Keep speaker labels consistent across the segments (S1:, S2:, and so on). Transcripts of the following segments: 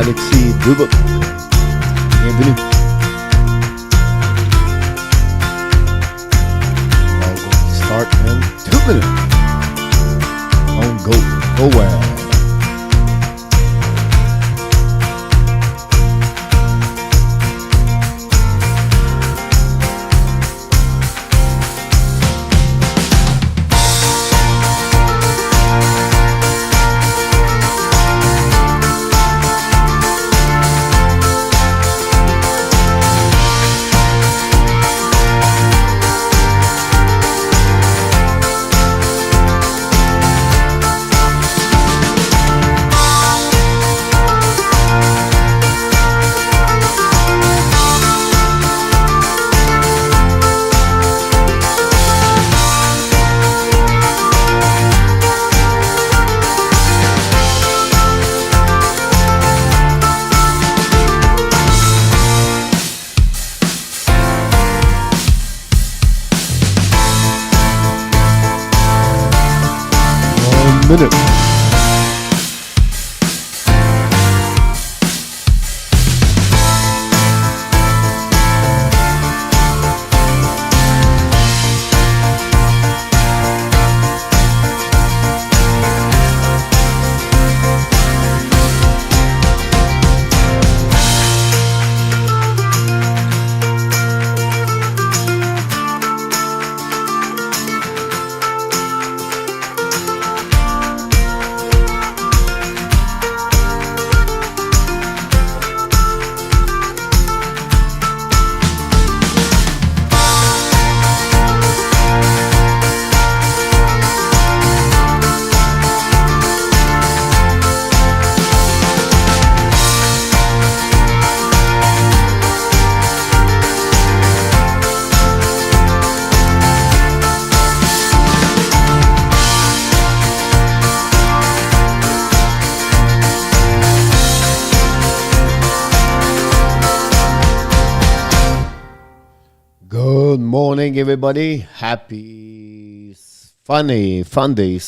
S1: Alexis Duboc. Bienvenue. All going to start in 2 minutes. On go well. Minute. Good morning, everybody. Happy fun day, Sunday,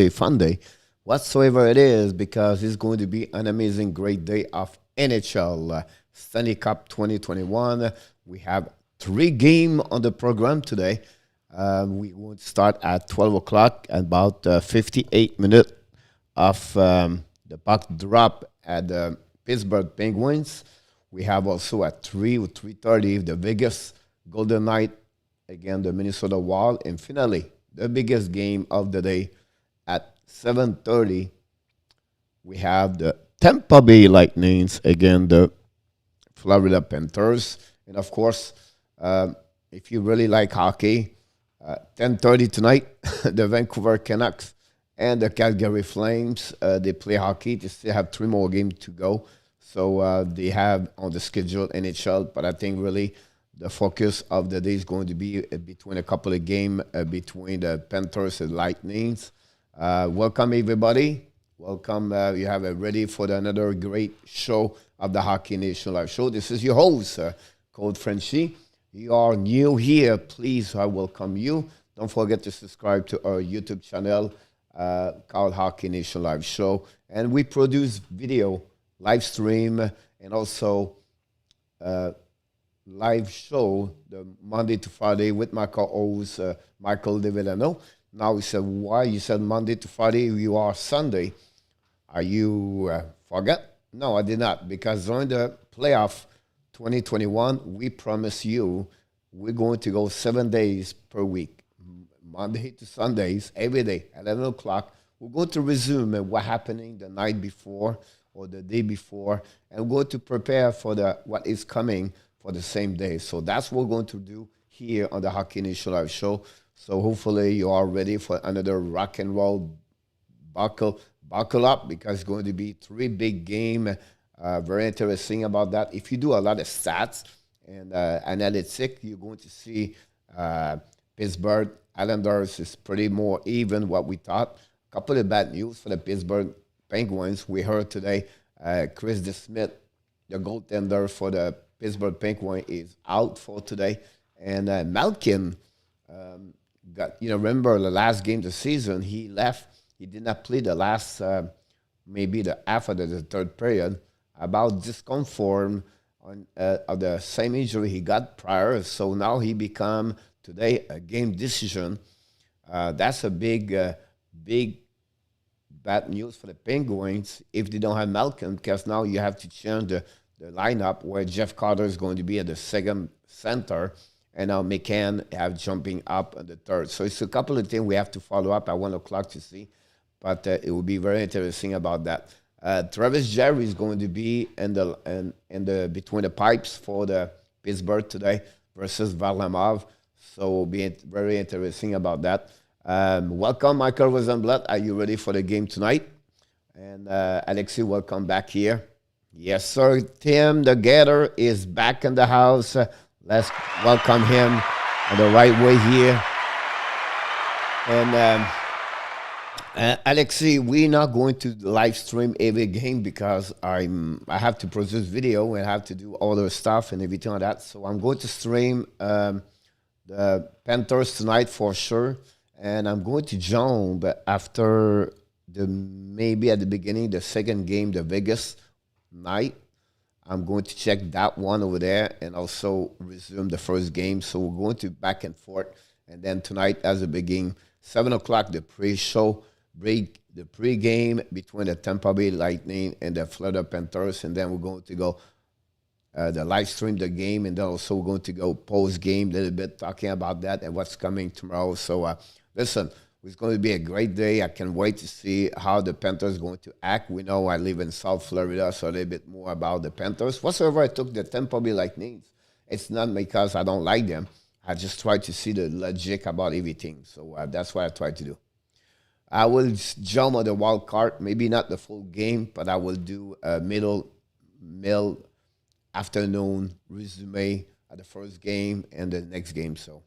S1: fun day, whatsoever it is, because it's going to be an amazing, great day of NHL Stanley Cup 2021. We have 3 games on the program today. We will start at 12 o'clock, about 58 minutes of the puck drop at the Pittsburgh Penguins. We have also at 3 or 3:30 the Vegas Golden Knight against the Minnesota Wild. And finally, the biggest game of the day at 7:30, we have the Tampa Bay Lightnings against the Florida Panthers. And of course, if you really like hockey, 10:30 tonight, the Vancouver Canucks and the Calgary Flames, they play hockey. They still have 3 more games to go. So they have on the schedule NHL, but I think really the focus of the day is going to be between a couple of games between the Panthers and Lightnings. Welcome, everybody. Welcome. You have it ready for another great show of the Hockey Nation Live Show. This is your host, Coach Frenchy. You are new here. Please, I welcome you. Don't forget to subscribe to our YouTube channel called Hockey Nation Live Show. And we produce video, live stream, and also live show the Monday to Friday with my co-host Michael DeVillano. Now he said, why you said Monday to Friday? You are Sunday. Are you forget? No, I did not, because during the playoff 2021, we promise you we're going to go 7 days per week, Monday to Sundays, every day, 11 o'clock. We're going to resume what happening the night before or the day before, and we're going to prepare for what is coming for the same day. So that's what we're going to do here on the Hockey Nation Live Show. So hopefully you are ready for another rock and roll. Buckle up, because it's going to be 3 big games. Very interesting about that. If you do a lot of stats and analytics, you're going to see Pittsburgh Islanders is pretty more even what we thought. A couple of bad news for the Pittsburgh Penguins. We heard today Chris DeSmith, the goaltender for the Pittsburgh Penguins, is out for today. And Malkin remember the last game of the season, he left. He did not play the last maybe the half of the third period, about disconfort of the same injury he got prior. So now he become today a game decision. That's a big bad news for the Penguins if they don't have Malcolm, because now you have to change the lineup where Jeff Carter is going to be at the second center, and now McCann have jumping up at the third. So it's a couple of things we have to follow up at 1 o'clock to see, but it will be very interesting about that. Travis Jerry is going to be in the between the pipes for the Pittsburgh today versus Varlamov, so it will be very interesting about that. Welcome, Michael Rosenblatt. Are you ready for the game tonight? And Alexi, welcome back here. Yes, sir. Tim the Gator is back in the house. Let's welcome him the right way here. And Alexi, we're not going to live stream every game because I have to produce video and I have to do other stuff and everything like that. So I'm going to stream the Panthers tonight for sure. And I'm going to jump after maybe at the beginning, the second game, the Vegas night. I'm going to check that one over there and also resume the first game. So we're going to back and forth. And then tonight, as a big game, 7 o'clock, the pre-show, the pre-game between the Tampa Bay Lightning and the Florida Panthers. And then we're going to go the live stream the game. And then also we're going to go post-game a little bit, talking about that and what's coming tomorrow. So, listen, it's going to be a great day. I can't wait to see how the Panthers are going to act. We know I live in South Florida, so a little bit more about the Panthers. Whatsoever I took the Tampa Bay Lightning, it's not because I don't like them. I just try to see the logic about everything. So that's what I try to do. I will jump on the wild card, maybe not the full game, but I will do a middle afternoon resume at the first game and the next game. So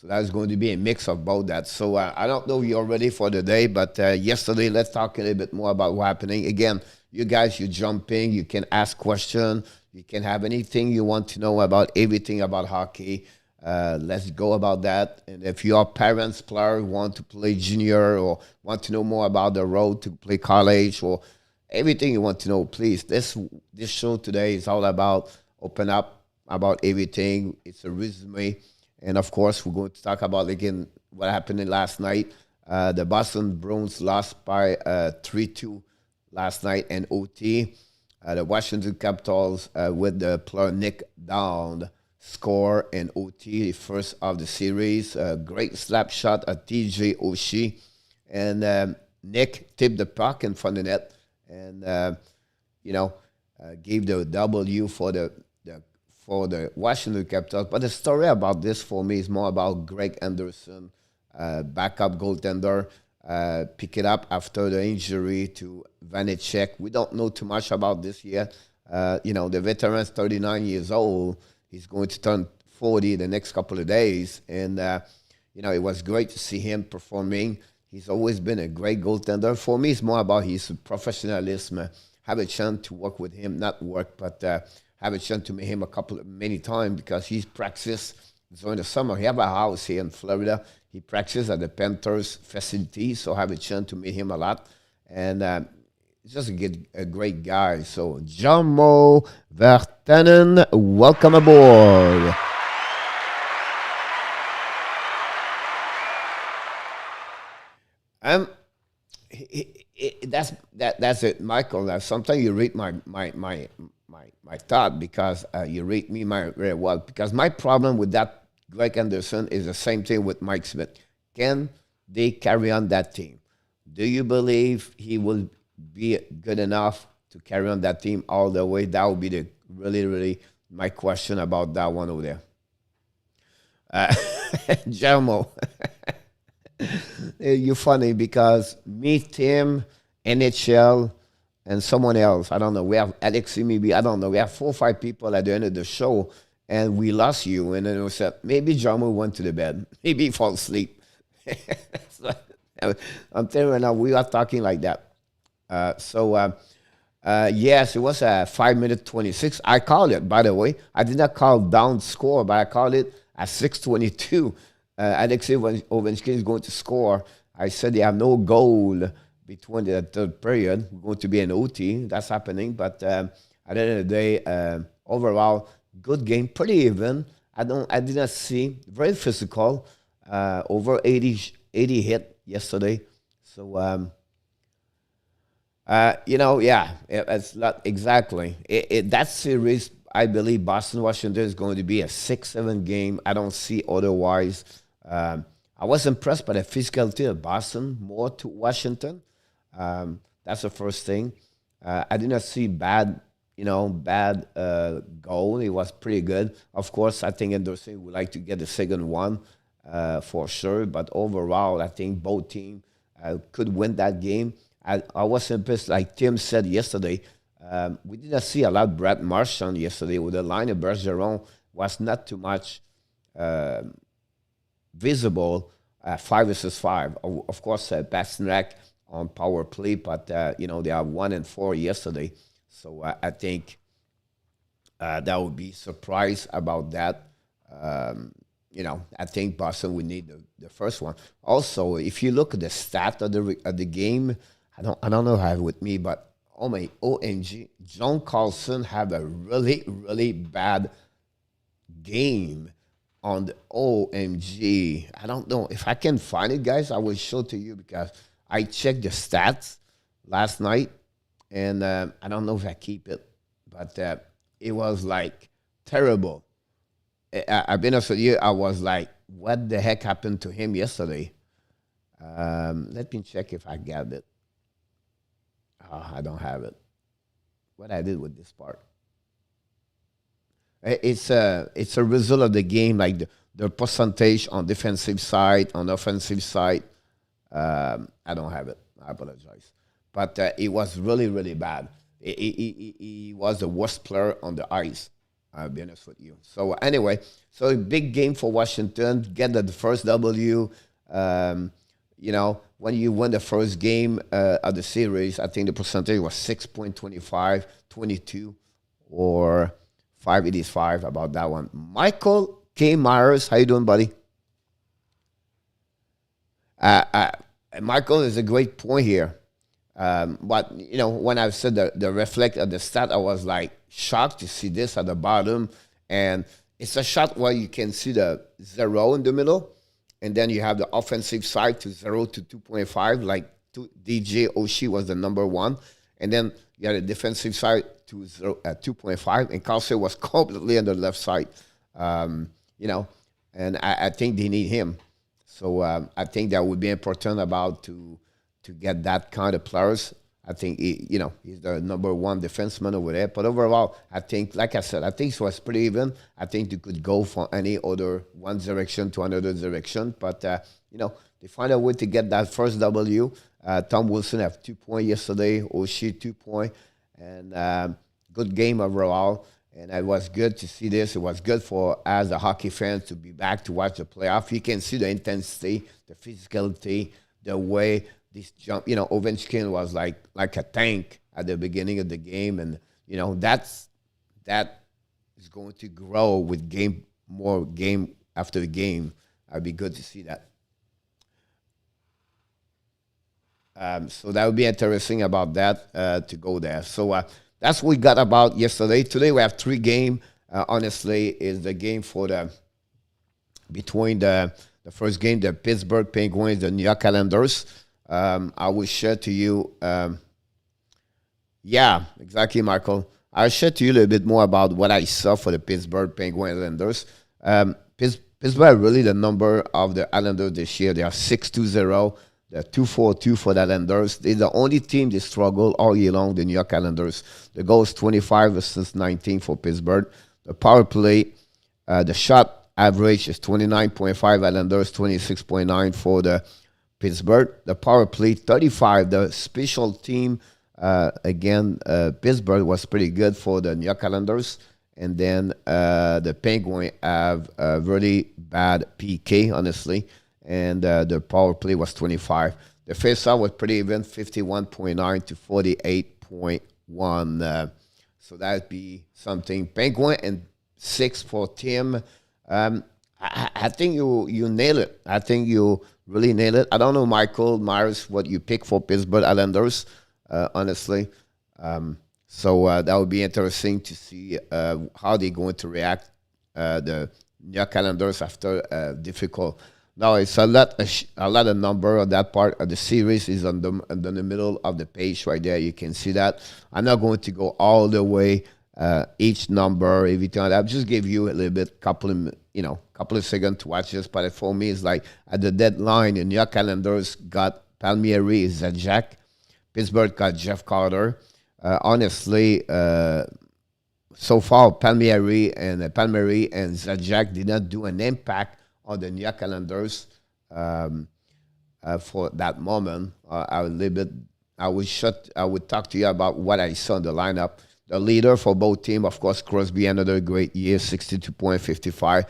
S1: that's going to be a mix of both that. So I don't know if you're ready for the day, but yesterday, let's talk a little bit more about what's happening. Again, you guys, you jump in, you can ask questions, you can have anything you want to know about everything about hockey. Let's go about that. And if your parents, player, want to play junior or want to know more about the road to play college or everything you want to know, please. This show today is all about open up about everything. It's a resume. And, of course, we're going to talk about, again, what happened last night. The Boston Bruins lost by 3-2 last night in OT. The Washington Capitals with the player Nick Down score in OT, the first of the series. Great slap shot at TJ Oshie. And Nick tipped the puck in front of the net and, gave the W for the Washington Capitals. But the story about this for me is more about Greg Anderson, backup goaltender, pick it up after the injury to Vanecek. We don't know too much about this yet. The veteran's 39 years old. He's going to turn 40 the next couple of days. And, it was great to see him performing. He's always been a great goaltender. For me, it's more about his professionalism. Have a chance to work with him, not work, but have a chance to meet him many times because he's practiced during the summer. He have a house here in Florida. He practices at the Panthers facility, so I have a chance to meet him a lot. And he's just a great guy. So Jarmo Virtanen, welcome aboard. That's it, Michael. Now, sometimes you read my thought because you read me very well. Because my problem with that Greg Anderson is the same thing with Mike Smith. Can they carry on that team? Do you believe he will be good enough to carry on that team all the way? That would be really my question about that one over there. Jarmo. You're funny because me, Tim, NHL, and someone else, I don't know, we have Alexi maybe, I don't know, we have 4 or 5 people at the end of the show, and we lost you, and then we said, maybe Jarmo went to the bed, maybe he fell asleep. So, I'm telling you right now, we are talking like that. Yes, it was a 5-minute 26. I called it, by the way. I did not call down score, but I called it at 6:22. Alexei Ovechkin is going to score. I said they have no goal between the third period. We're going to be an OT. That's happening. But at the end of the day, overall, good game, pretty even. I did not see very physical. Over 80 hit yesterday. So yeah, it's not exactly that series. I believe Boston Washington is going to be a 6-7 game. I don't see otherwise. I was impressed by the physicality of Boston more to Washington. That's the first thing. I did not see bad goal. It was pretty good. Of course, I think Anderson would like to get the second one for sure. But overall, I think both teams could win that game. I was impressed, like Tim said yesterday. We did not see a lot of Brad Marchand yesterday with the line of Bergeron was not too much visible. 5 versus 5. Of course, Pasternak on power play, but they are 1-4 yesterday. So I think that would be surprised about that. I think Boston would need the first one. Also, if you look at the stat of the game, I don't know if I have it with me, but oh my OMG, John Carlson had a really, really bad game on the OMG. I don't know. If I can find it, guys, I will show to you because I checked the stats last night, and I don't know if I keep it, but it was like terrible. I've been honest with you, I was like, what the heck happened to him yesterday? Let me check if I got it. Oh, I don't have it. What I did with this part. It's a result of the game, like the percentage on defensive side, on offensive side. I don't have it. I apologize. But it was really, really bad. He was the worst player on the ice. I'll be honest with you. So anyway, so a big game for Washington. Get the first W. When you win the first game of the series, I think the percentage was 6.25, 22, or 585 about that one. Michael K. Myers, how you doing, buddy? Michael is a great point here. But, when I said the reflect of the stat, I was like shocked to see this at the bottom. And it's a shot where you can see the 0 in the middle. And then you have the offensive side to 0 to 2.5, like DJ Oshie was the number 1. And then you had the defensive side to 2.5, and Carlson was completely on the left side. And I think they need him. So I think that would be important about to get that kind of players. I think he's the number 1 defenseman over there. But overall, I think, like I said, I think it was pretty even. I think they could go for any other one direction to another direction. But they find a way to get that first W. Tom Wilson have 2 points yesterday. Oshie 2 points, and good game overall. And it was good to see this. It was good for as a hockey fan to be back to watch the playoff. You can see the intensity, the physicality, the way this jump. Ovechkin was like a tank at the beginning of the game, and that is going to grow with more game after game. It'd be good to see that. So that would be interesting about that to go there. So that's what we got about yesterday. Today we have 3 games. Honestly, is the game between the first game, the Pittsburgh Penguins, the New York Islanders. I will share to you. Yeah, exactly, Michael. I'll share to you a little bit more about what I saw for the Pittsburgh Penguins Islanders. Pittsburgh are really the number of the Islanders this year. They are 6-2-0. They're 2-4-2 for the Islanders. They're the only team that struggle all year long, the New York Islanders. The goal is 25 versus 19 for Pittsburgh. The power play, the shot average is 29.5 Islanders, 26.9 for the Pittsburgh. The power play, 35. The special team, Pittsburgh was pretty good for the New York Islanders. And then the Penguins have a really bad PK, honestly. And the power play was 25. The face-off was pretty even, 51.9 to 48.1. So that'd be something. Penguin and 6 for Tim. I I think you nail it. I think you really nail it. I don't know, Michael Myers, what you pick for Pittsburgh Islanders, honestly. So that would be interesting to see how they're going to react, the New York Islanders after difficult. Now it's a lot of number on that part of the series is on the middle of the page right there. You can see that. I'm not going to go all the way each number, everything like that. I'll just give you a little bit, couple of seconds to watch this. But for me, it's like at the deadline, the New York Islanders got Palmieri, Zajac. Pittsburgh got Jeff Carter. Honestly, so far, Palmieri and Zajac did not do an impact on the New York Islanders for that moment. I would talk to you about what I saw in the lineup. The leader for both teams, of course, Crosby, another great year, 62.55.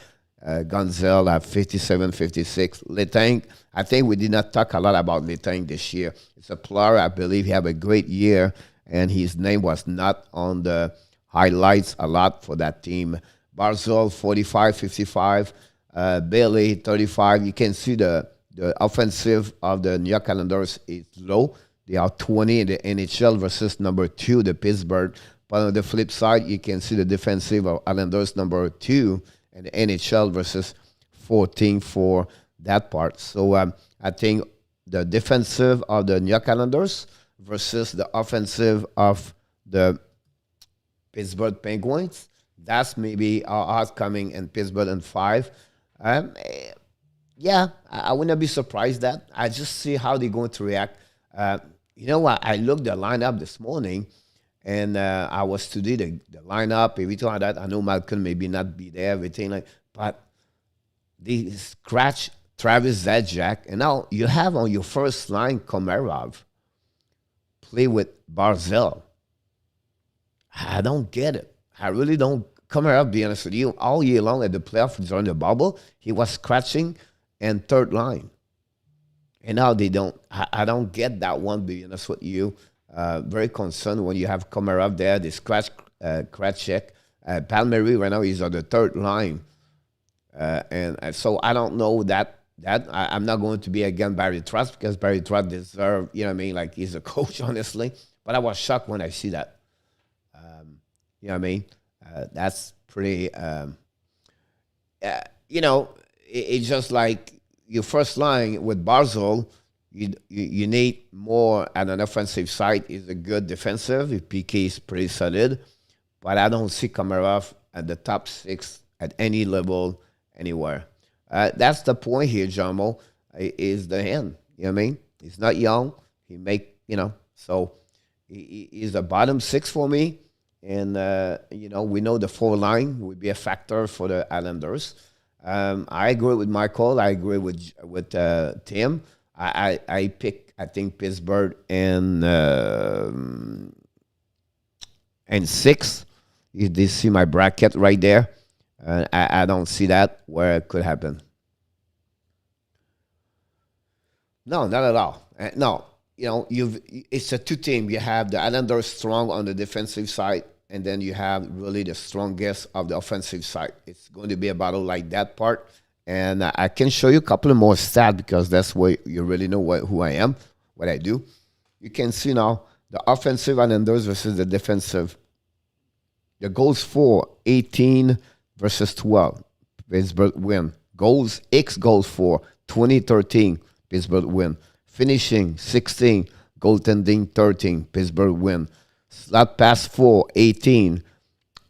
S1: Gonzel at 57.56. Letang, I think we did not talk a lot about Letang this year. It's a player, I believe he had a great year, and his name was not on the highlights a lot for that team. Barzal, 45.55. Bailey, 35. You can see the offensive of the New York Islanders is low. They are 20 in the NHL versus number 2, the Pittsburgh. But on the flip side, you can see the defensive of Islanders number 2 and the NHL versus 14 for that part. So I think the defensive of the New York Islanders versus the offensive of the Pittsburgh Penguins, that's maybe our odds coming in Pittsburgh in 5. Yeah, I wouldn't be surprised that. I just see how they're going to react. You know what? I looked the lineup this morning, and I was studying the lineup, everything like that. I know Malcolm maybe not be there, everything like, but they scratch Travis Zajac, and now you have on your first line Komarov play with Barzell. I don't get it. I really don't. Komarov, be honest with you, all year long at the playoffs during the bubble, he was scratching and third line. And now they don't. I don't get that one, be honest with you. Very concerned when you have Komarov there. They scratch Kratchek. Palmieri right now is on the third line. And so I don't know that. I'm not going to be against Barry Trotz because Barry Trotz deserves, you know what I mean? Like, he's a coach, honestly. But I was shocked when I see that. You know what I mean? That's pretty, it's just like your first line with Barzal, you need more at an offensive side. Is a good defensive. If PK is pretty solid. But I don't see Komarov at the top 6 at any level anywhere. That's the point here, Jamo, is the end. You know what I mean? He's not young. He so he's the bottom 6 for me. And, we know the 4 line would be a factor for the Islanders. I agree with Michael. I agree with Tim. I pick, I think, Pittsburgh and 6. You see my bracket right there. I don't see that where it could happen. No, not at all. No, it's a 2 team. You have the Islanders strong on the defensive side, and then you have really the strongest of the offensive side. It's going to be a battle like that part. And I can show you a couple of more stats because that's where you really know who I am, what I do. You can see now the offensive Islanders versus the defensive. The goals for 18 versus 12. Pittsburgh win. X goals for 2013. Pittsburgh win. Finishing 16. Goaltending 13. Pittsburgh win. Slot pass for 18.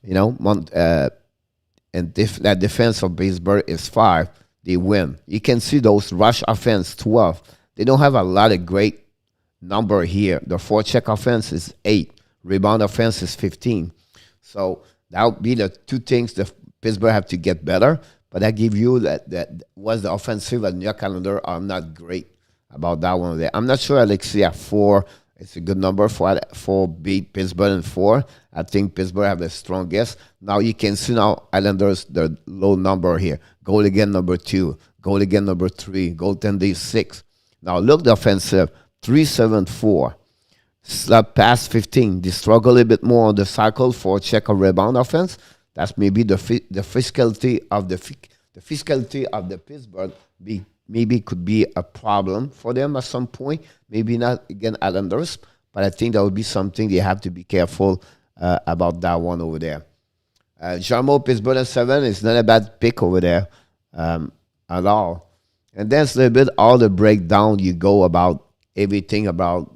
S1: That defense of Pittsburgh is 5. They win. You can see those rush offense 12. They don't have a lot of great number here. The forecheck offense is 8. Rebound offense is 15. So that would be the 2 things that Pittsburgh have to get better. But I give you that was the offensive and New York Islander are not great about that one there. I'm not sure Alexia 4. It's a good number for beat Pittsburgh and 4. I think Pittsburgh have the strongest. Now you can see now Islanders, the low number here. Goal again number 2. Goal again number 3. Goaltending 6. Now look the offensive. 3-7-4. Slap pass 15. They struggle a little bit more on the cycle for check or rebound offense. That's maybe the physicality of the the physicality of the Pittsburgh maybe could be a problem for them at some point. Maybe not again Islanders, but I think that would be something they have to be careful about that one over there. Jarmo, Pittsburgh at 7 is not a bad pick over there at all. And that's a little bit all the breakdown you go about everything about,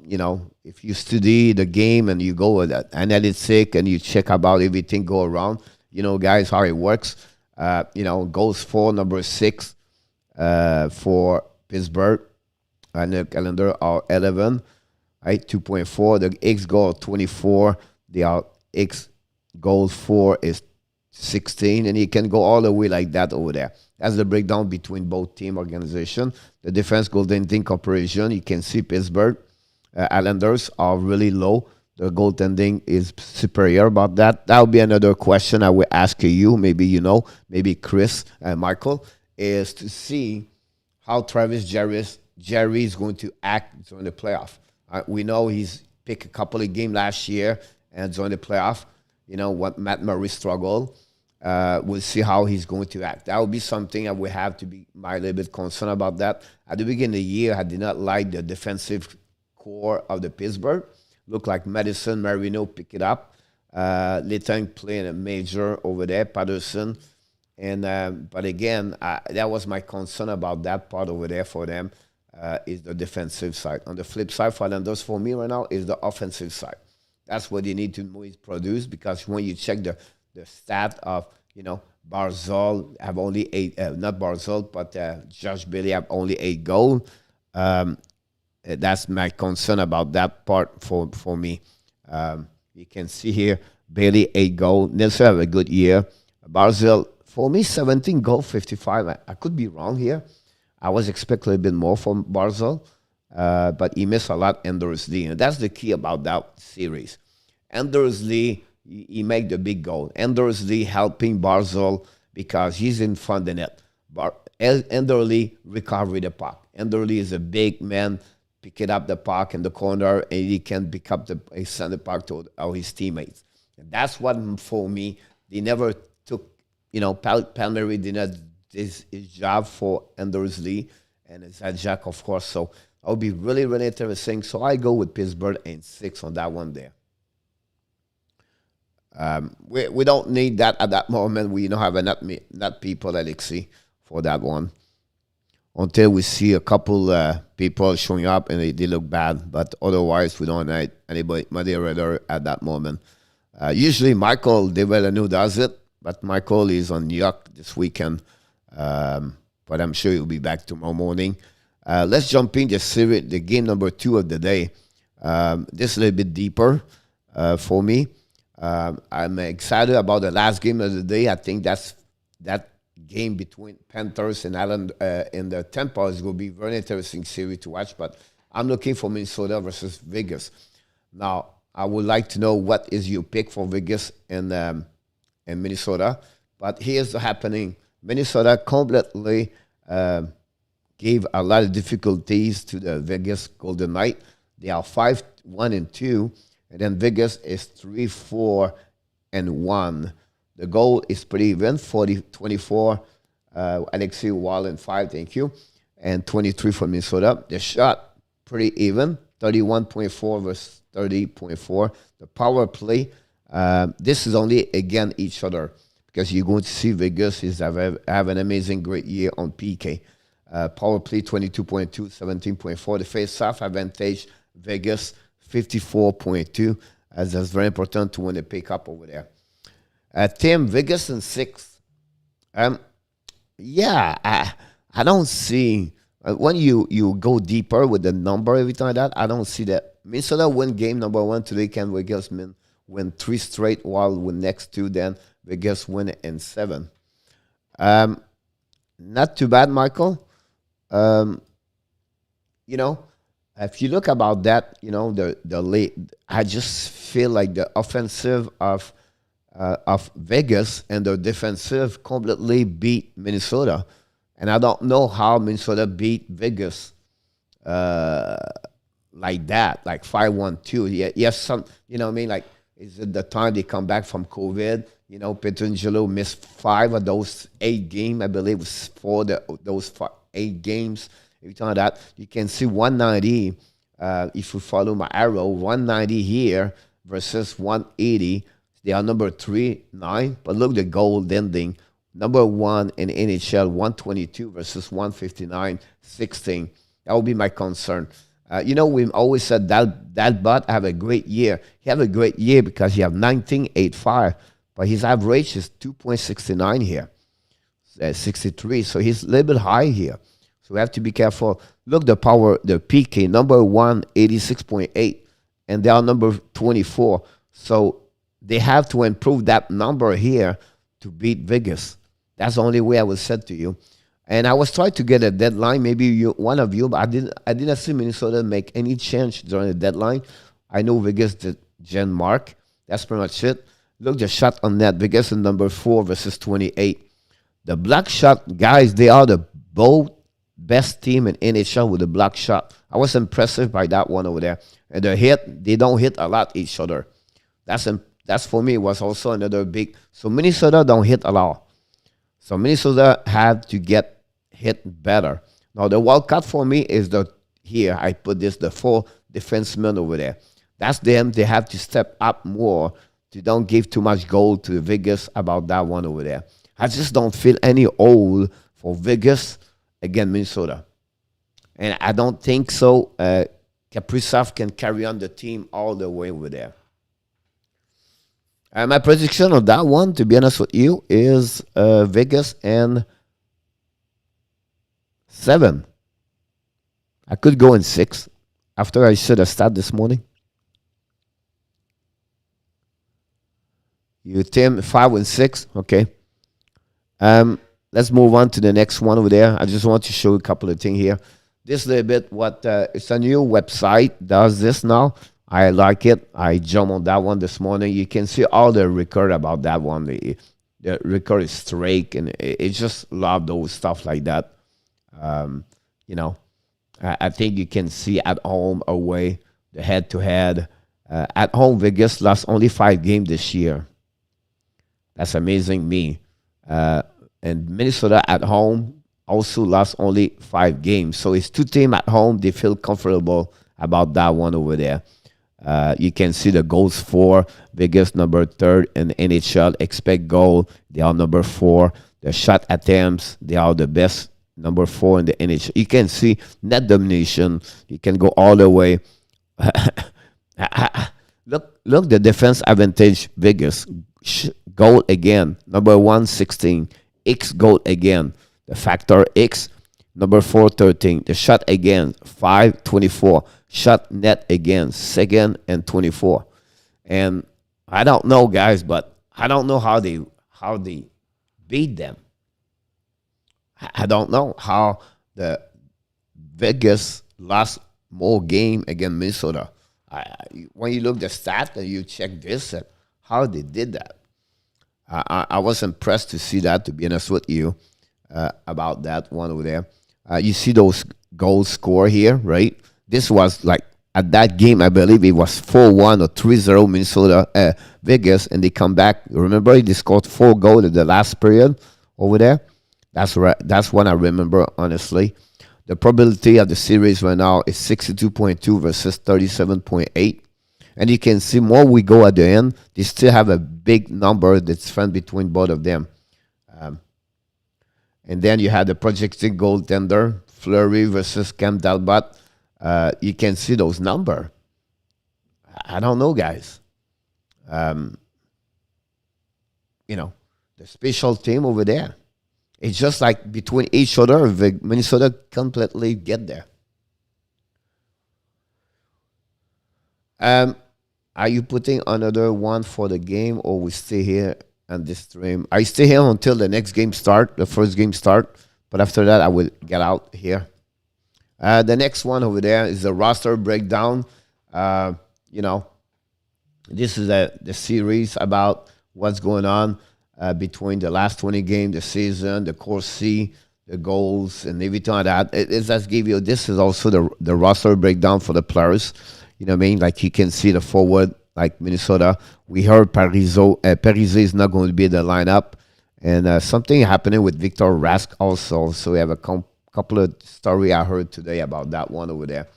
S1: if you study the game and you go with that analytic and you check about everything go around, guys, how it works. Goals for number 6 for Pittsburgh and the calendar are 11, right? 2.4. The X goal 24. The X goals for is 16, and you can go all the way like that over there. That's the breakdown between both team organization. The defense goaltending corporation, you can see Pittsburgh Islanders are really low. The goaltending is superior about that. That would be another question I will ask you. Maybe maybe Chris and Michael, is to see how Travis Jerry is going to act during the playoff. We know he's picked a couple of games last year and during the playoff. What Matt Murray struggled. We'll see how he's going to act. That would be something I would have to be a little bit concerned about that. At the beginning of the year, I did not like the defensive core of the Pittsburgh. Looked like Madison, Marino pick it up. Letang playing a major over there, Patterson. And but again, that was my concern about that part over there for them, is the defensive side. On the flip side, for Islanders, for me right now, is the offensive side. That's what they need to produce, because when you check the stat of, Barzal have only 8, not Barzal, but Josh Bailey have only 8 goals. That's my concern about that part for me. You can see here, Bailey 8 goals. Nelson have a good year. Barzal, for me, 17 goals, 55. I could be wrong here. I was expecting a little bit more from Barzal, but he missed a lot. Anders Lee, and that's the key about that series. Anders Lee, he make the big goal. Anders Lee helping Barzal because he's in front of the net. Anders Lee recover the puck. Anders Lee is a big man, pick it up the puck in the corner, and he can pick up send the puck to his teammates. And that's what, for me, they never took, Palmieri did not his job for Anders Lee, and it's at Jack, of course. So that would be really, really interesting. So I go with Pittsburgh and 6 on that one there. We don't need that at that moment. We don't have enough people, Alexi, for that one. Until we see a couple people showing up and they look bad. But otherwise, we don't need anybody rather at that moment. Usually, Michael Develanu does it. But Michael is on New York this weekend. But I'm sure he'll be back tomorrow morning. Let's jump in the game number 2 of the day. This is a little bit deeper for me. I'm excited about the last game of the day. I think that game between Panthers and the Tampa is going to be a very interesting series to watch. But I'm looking for Minnesota versus Vegas. Now, I would like to know what is your pick for Vegas and Minnesota. But here's the happening. Minnesota completely gave a lot of difficulties to the Vegas Golden Knights. They are 5-1-2. And then Vegas is 3-4-1. The goal is pretty even, 24. Alexei Wallin, 5, thank you. And 23 for Minnesota. The shot, pretty even, 31.4 versus 30.4. The power play, this is only again each other, because you're going to see Vegas have an amazing, great year on PK. Power play, 22.2, 17.4. The face-off advantage, Vegas, 54.2, as that's very important to win the pick up over there. Tim, Vegas and 6. I don't see, when you go deeper with the number, everything like that, I don't see that. Minnesota win game number 1 today. Can Vegas win 3 straight, while win next 2, then Vegas win in 7. Not too bad, Michael. If you look about that, the late, I just feel like the offensive of Vegas and the defensive completely beat Minnesota, and I don't know how Minnesota beat Vegas like that, like 5-1-2. Yes, some, what I mean, like Is it the time they come back from COVID? Petrangelo missed 5 of those 8 games. I believe it was those 8 games. Every time that, you can see 190. If you follow my arrow, 190 here versus 180. They are number 3, 9. But look, the goal ending. Number 1 in NHL, 122 versus 159, 16. That would be my concern. We always said that Butt have a great year. He have a great year because he have 19.85, but his average is 2.69 here, 63. So he's a little bit high here. So we have to be careful. Look, the power, the PK, number 1, 86.8, and they are number 24. So they have to improve that number here to beat Vegas. That's the only way I would say to you. And I was trying to get a deadline. Maybe one of you, but I didn't see Minnesota make any change during the deadline. I know Vegas did Gen Mark. That's pretty much it. Look, the shot on net. Vegas is number 4 versus 28. The block shot, guys, they are the both best team in NHL with the block shot. I was impressive by that one over there. And the hit, they don't hit a lot each other. That's for me was also another big. So Minnesota don't hit a lot. So Minnesota have to get hit better. Now the wild card for me is here I put the 4 defensemen over there. That's them. They have to step up more to don't give too much goal to Vegas about that one over there. I just don't feel any old for Vegas against Minnesota. And I don't think so. Kaprizov can carry on the team all the way over there. My prediction on that one, to be honest with you, is Vegas and 7. I could go in 6 after I should have started this morning. You Tim 5 and 6, okay. Let's move on to the next one over there. I just want to show you a couple of things here. This is a bit what it's a new website does this now. I like it. I jumped on that one this morning. You can see all the record about that one. The record is straight, and it just love those stuff like that. I think you can see at home, away, the head-to-head. At home, Vegas lost only 5 games this year. That's amazing me. And Minnesota at home also lost only 5 games. So it's 2 teams at home. They feel comfortable about that one over there. You can see the goals for Vegas number 3rd in NHL. Expect goal, they are number 4. The shot attempts, they are the best, number 4 in the NHL. You can see net domination. You can go all the way. Look, the defense advantage. Vegas goal again, number 1, 16. X goal again. The factor X, number 4, 13. The shot again, 5, 24. Shot net again, 2nd and 24. And I don't know, guys, but I don't know how they beat them. I don't know how the Vegas lost more game against Minnesota. When you look at the stat and you check this, how they did that. I was impressed to see that, to be honest with you, about that one over there. You see those goals score here, right? This was like, at that game, I believe it was 4-1 or 3-0 Minnesota, Vegas, and they come back. Remember, they scored 4 goals in the last period over there. That's right. That's one I remember, honestly. The probability of the series right now is 62.2 versus 37.8. And you can see more we go at the end, they still have a big number that's found between both of them. And then you had the projected goaltender, Fleury versus Cam Talbot. You can see those numbers. I don't know, guys. The special team over there. It's just like between each other, Minnesota completely get there. Are you putting another one for the game, or we stay here on this stream? I stay here until the next game start, the first game start. But after that, I will get out here. The next one over there is the roster breakdown. This is the series about what's going on between the last 20 games, the season, the Course C, the goals, and everything like that. It just give you, this is also the roster breakdown for the players. You know what I mean? Like you can see the forward like Minnesota. We heard Parise is not going to be in the lineup, and something happening with Victor Rask also. So we have a couple of story I heard today about that one over there.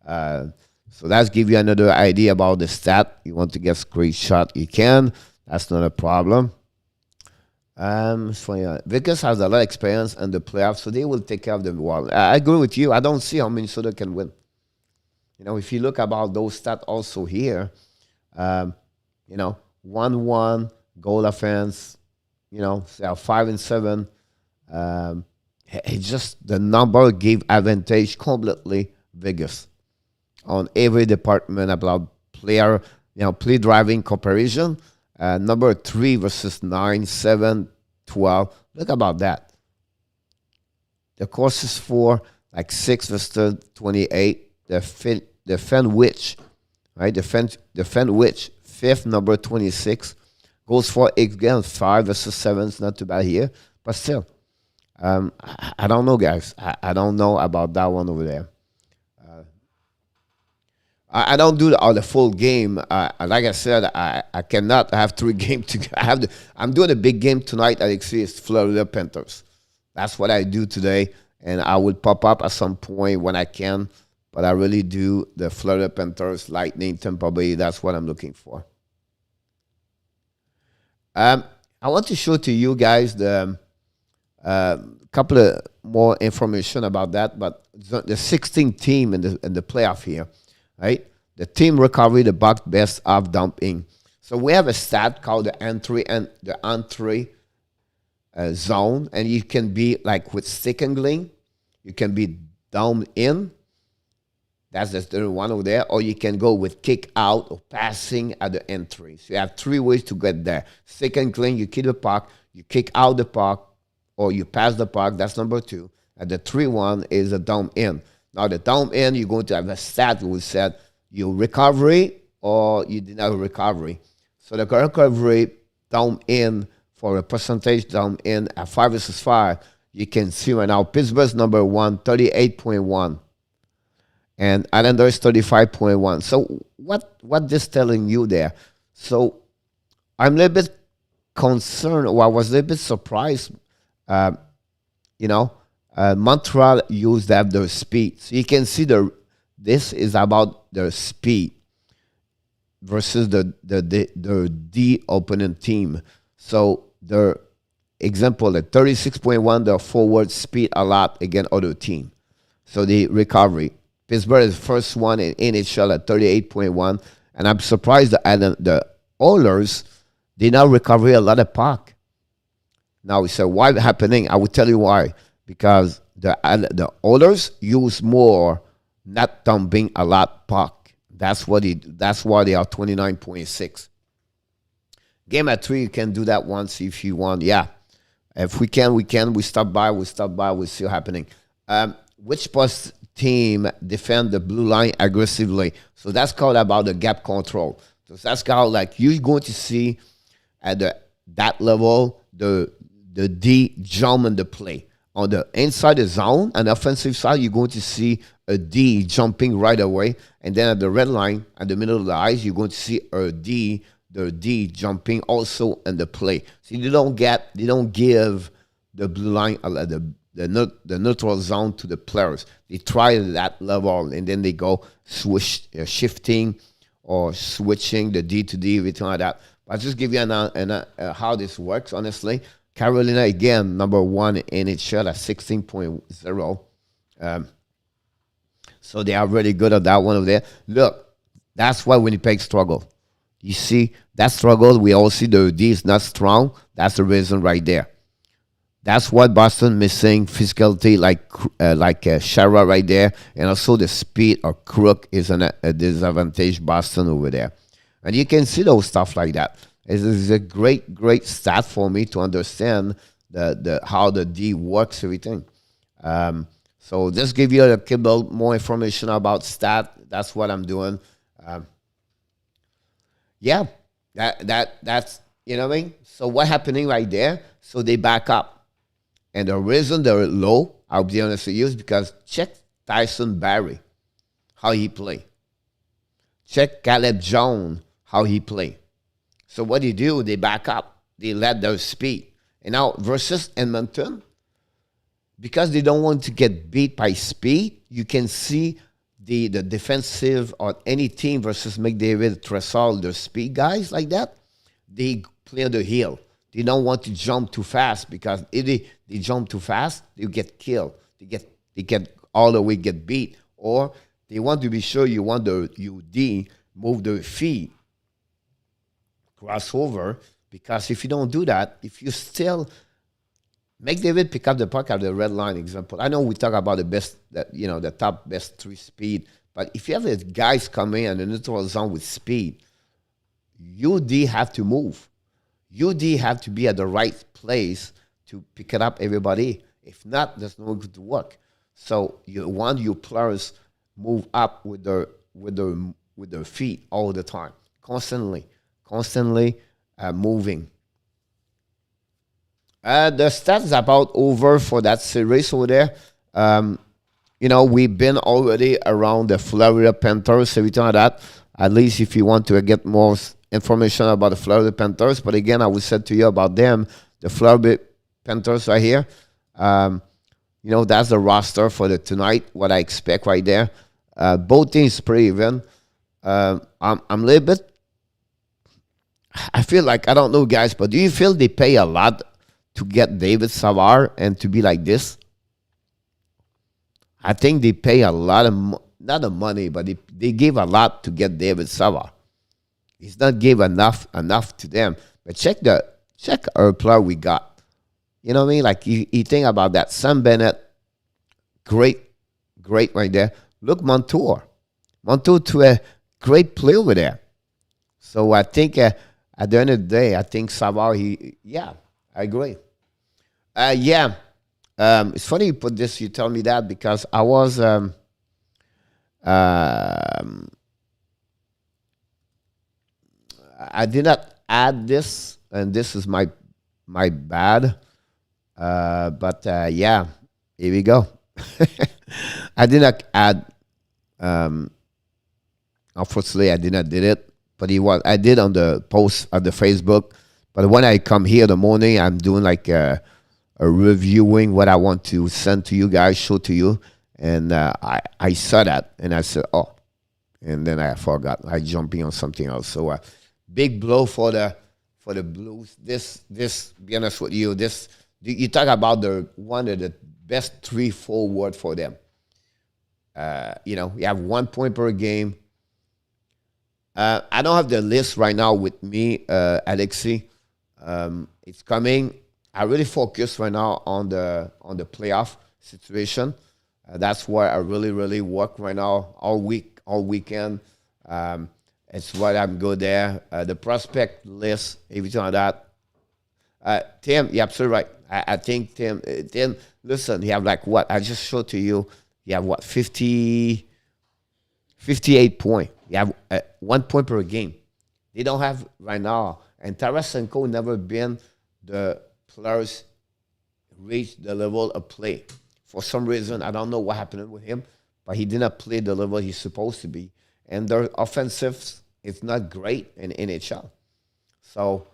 S1: Uh, so that's give you another idea about the stat. You want to get screenshot, you can. That's not a problem. So yeah, Vegas has a lot of experience in the playoffs, so they will take care of the wall. I agree with you. I don't see how Minnesota can win. If you look about those stats also here, um, 1-1 goal offense. They are 5-7. It's just the number gave advantage completely Vegas on every department about player, play driving comparison. Number 3 versus 9, 7, 12. Look about that. The course is 4, like 6 versus 28. The Fenwich, right? The Fenwich, 5th, number 26. Goes for again 5 versus 7. It's not too bad here. But still, I don't know, guys. I don't know about that one over there. I don't do the full game. Like I said, I cannot have 3 games to. I'm doing a big game tonight. Alexis, it's Florida Panthers. That's what I do today, and I will pop up at some point when I can. But I really do the Florida Panthers, Lightning, Tampa Bay. That's what I'm looking for. I want to show to you guys the couple of more information about that. But the 16th team in the playoff here. Right? The team recovery, the box best of dumping. So we have a stat called the entry zone, and you can be like with stick angling, you can be down in. That's the one over there, or you can go with kick out or passing at the entry. So you have 3 ways to get there. Stick angling, you keep the puck, you kick out the puck, or you pass the puck. That's number 2. And the 3-1 is a down in. Now, the down end, you're going to have a stat which said you recovery or you did not recovery. So the recovery down in for a percentage down in at 5 versus 5, you can see right now Pittsburgh's number 1, 38.1, and Islanders 35.1. So what this telling you there? So I'm a little bit concerned, or I was a little bit surprised, Montreal used to have their speed. So you can see this is about their speed versus the D opponent team. So their example, at 36.1, their forward speed a lot against other team. So the recovery. Pittsburgh is the first one in NHL at 38.1. And I'm surprised the Oilers did not recover a lot of puck. Now we say, why happening? I will tell you why. Because the Oilers use more not dumping a lot puck. That's why they are 29.6. Game at 3, you can do that once if you want. Yeah. If we can, we can. We stop by, we see what's happening. Which post team defend the blue line aggressively? So that's called about the gap control. So that's called like you're going to see at that level the D jump in the play. On the inside the zone, on the offensive side, you're going to see a D jumping right away. And then at the red line, at the middle of the ice, you're going to see the D jumping also in the play. So they don't give the blue line, the neutral zone to the players. They try at that level, and then they go shifting or switching the D to D, everything like that. But I'll just give you how this works, honestly. Carolina, again, number 1 in NHL at 16.0. So they are really good at that one over there. Look, that's why Winnipeg struggle. You see, that struggle, we all see the D is not strong. That's the reason right there. That's what Boston missing, physicality like Shara right there. And also the speed or crook is a disadvantage Boston over there. And you can see those stuff like that. It is a great stat for me to understand how the D works, everything. So just give you a little more information about stat. That's what I'm doing. That's you know what I mean. So what happening right there? So they back up, and the reason they're low, I'll be honest with you, is because check Tyson Barrie, how he play. Check Caleb Jones, how he play. So what they do, they back up. They let their speed. And now versus Edmonton, because they don't want to get beat by speed, you can see the defensive on any team versus McDavid, Tressal, the speed guys like that, they clear the hill. They don't want to jump too fast because if they jump too fast, they get killed. They get all the way get beat. Or they want to be sure you want the UD move their feet, cross over, because if you don't do that, if you still McDavid pick up the puck at the red line example. I know we talk about the best, the top best 3 speed, but if you have the guys coming in the neutral zone with speed, UD have to move. UD have to be at the right place to pick it up everybody. If not, there's no good work. So you want your players move up with their feet all the time, constantly moving. The stats is about over for that series over there. We've been already around the Florida Panthers, everything like that. At least if you want to get more information about the Florida Panthers. But again, I will say to you about them, the Florida Panthers right here. That's the roster for the tonight, what I expect right there. Both teams pretty even. I'm a little bit, I feel like, I don't know, guys, but do you feel they pay a lot to get David Savard and to be like this? I think they pay a lot of, not the money, but they give a lot to get David Savard. He's not give enough to them. But check our player we got. You know what I mean? Like you think about that. Sam Bennett, great right there. Look, Montour to a great play over there. So I think at the end of the day, I think Savard, I agree. It's funny you put this, you tell me that, because I was I did not add this, and this is my bad. Here we go. I did not add. Unfortunately, I did not did it, but I did on the post on the Facebook. But when I come here in the morning, I'm doing like a reviewing what I want to send to you guys, show to you, and I saw that, and I said, oh, and then I forgot. I jumping on something else. So big blow for the Blues. This be honest with you, you talk about one of the best 3 forward for them. You have 1 point per game. I don't have the list right now with me, Alexi. It's coming. I really focus right now on the playoff situation. That's where I really work right now all weekend. It's what I'm good there. The prospect list, everything like that. Tim, you're absolutely right. I think Tim, listen, you have like what? I just showed to you. You have what? 58 points. You have 1 point per game. They don't have right now. And Tarasenko never been the players reach the level of play. For some reason, I don't know what happened with him, but he did not play the level he's supposed to be. And their offensive is not great in NHL. So,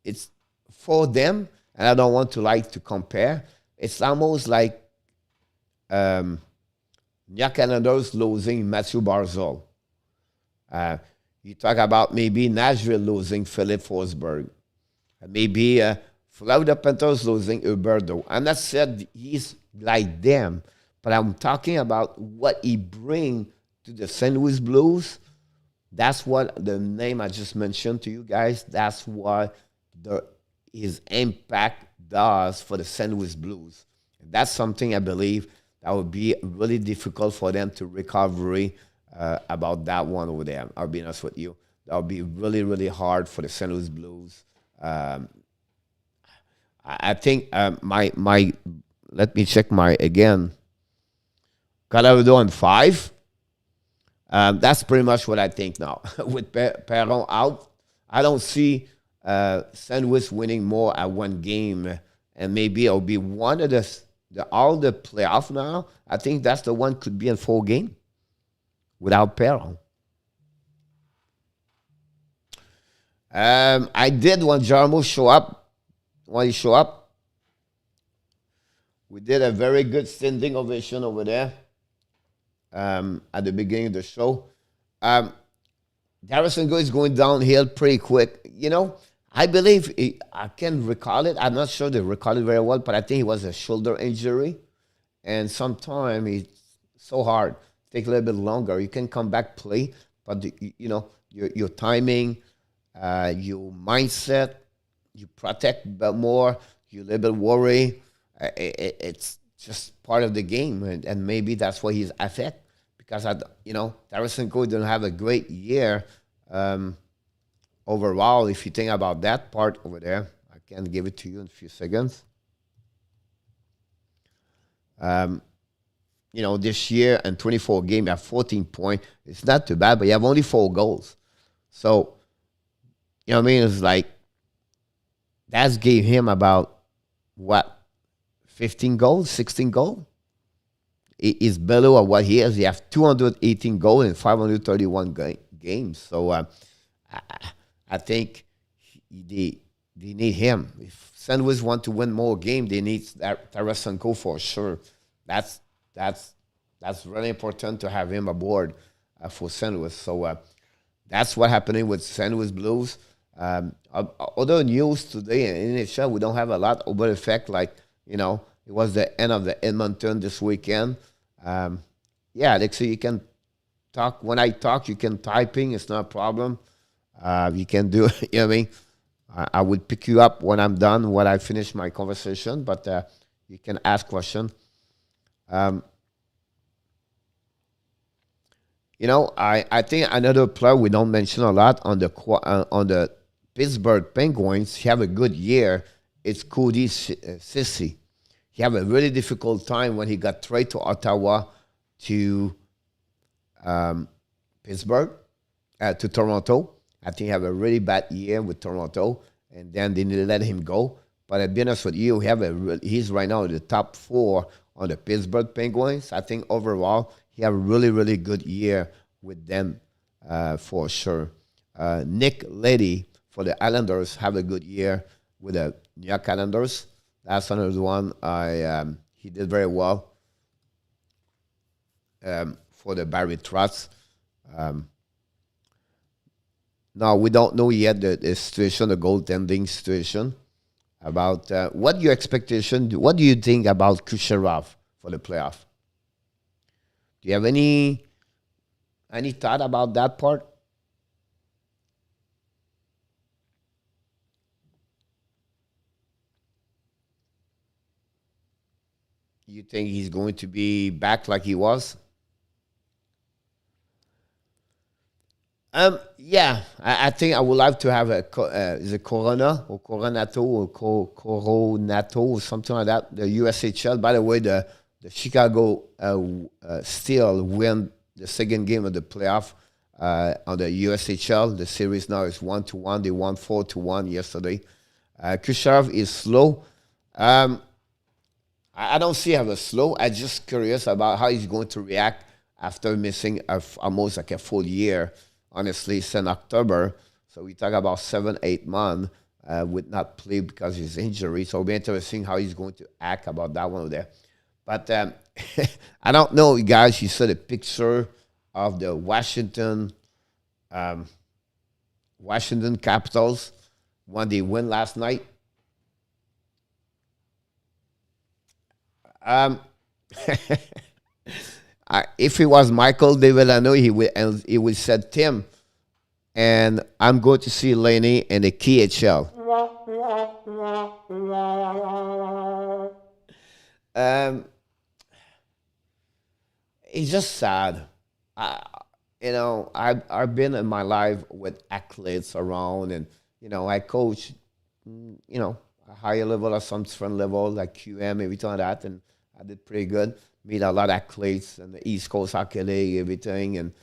S1: it's for them, and I don't want to like to compare. It's almost like New Canada's losing Matthew Barzal. You talk about maybe Nashville losing Philip Forsberg. Maybe Florida Panthers losing Huberto. I'm not said he's like them, but I'm talking about what he brings to the St. Louis Blues. That's what the name I just mentioned to you guys, that's what his impact does for the St. Louis Blues. And that's something I believe that would be really difficult for them to recover about that one over there. I'll be honest with you. That would be really hard for the St. Louis Blues. I think my let me check my again. Colorado on 5. That's pretty much what I think now. With Perron out, I don't see St. Louis winning more at 1 game, and maybe it'll be one of all the playoff now. I think that's the one could be in 4 games without Perron. I did when Jarmo show up. When he show up, we did a very good standing ovation over there at the beginning of the show. Um, Harrison Go is going downhill pretty quick. I believe I can recall it. I'm not sure they recall it very well, but I think it was a shoulder injury, and sometimes it's so hard. Take a little bit longer. You can come back play, but your timing, your mindset, you protect but more. You a little bit worry. It's just part of the game, and maybe that's why he's affected. Because Tarasenko didn't have a great year overall. If you think about that part over there, I can give it to you in a few seconds. This year and 24 games, you have 14 points. It's not too bad, but you have only 4 goals. So, what I mean? It's like, that's gave him about, 15 goals, 16 goals? Is below what he has. He has 218 goals in 531 games. So I think they need him. If St. Louis want to win more games, they need Tarasenko for sure. That's really important to have him aboard for St. Louis. So that's what happening with St. Louis Blues. Other news today in NHL, we don't have a lot of effect. It was the end of the Edmonton this weekend. Alexi, you can talk. When I talk, you can typing. It's not a problem. You can do it. You know what I mean? I would pick you up when I'm done, when I finish my conversation, but you can ask questions. I think another player we don't mention a lot on the Pittsburgh Penguins, he have a good year. It's Cody Ceci. He had a really difficult time when he got traded to Ottawa, to Pittsburgh, to Toronto. I think he had a really bad year with Toronto, and then they didn't let him go. But to be honest with you, he's right now in the top 4 on the Pittsburgh Penguins. I think overall he had a really, really good year with them for sure. Nick Leddy for the Islanders have a good year with the New York Islanders. That's another one. He did very well for the Barry Trotz. Now, we don't know yet the situation, the goaltending situation. About what your expectation, what do you think about Kucherov for the playoff? Do you have any thought about that part? You think he's going to be back like he was? I think I would like to have is it Corona or Coronato or Coronato or something like that. The USHL. By the way, the Chicago still win the second game of the playoff on the USHL. The series now is 1-1. They won 4-1 yesterday. Kucherov is slow. I don't see him as slow. I'm just curious about how he's going to react after missing almost like a full year, honestly, since October. So we talk about 7-8 months would not play because of his injury. So it'll be interesting how he's going to act about that one there. But I don't know, guys. You saw the picture of the Washington Capitals when they win last night. If it was Michael David, I know he would said Tim, and I'm going to see Lenny in the KHL. It's just sad. I've been in my life with athletes around, and I coach, a higher level or some different level like QM, everything like that, and I did pretty good. Meet a lot of athletes and the East Coast Hockey League, everything, and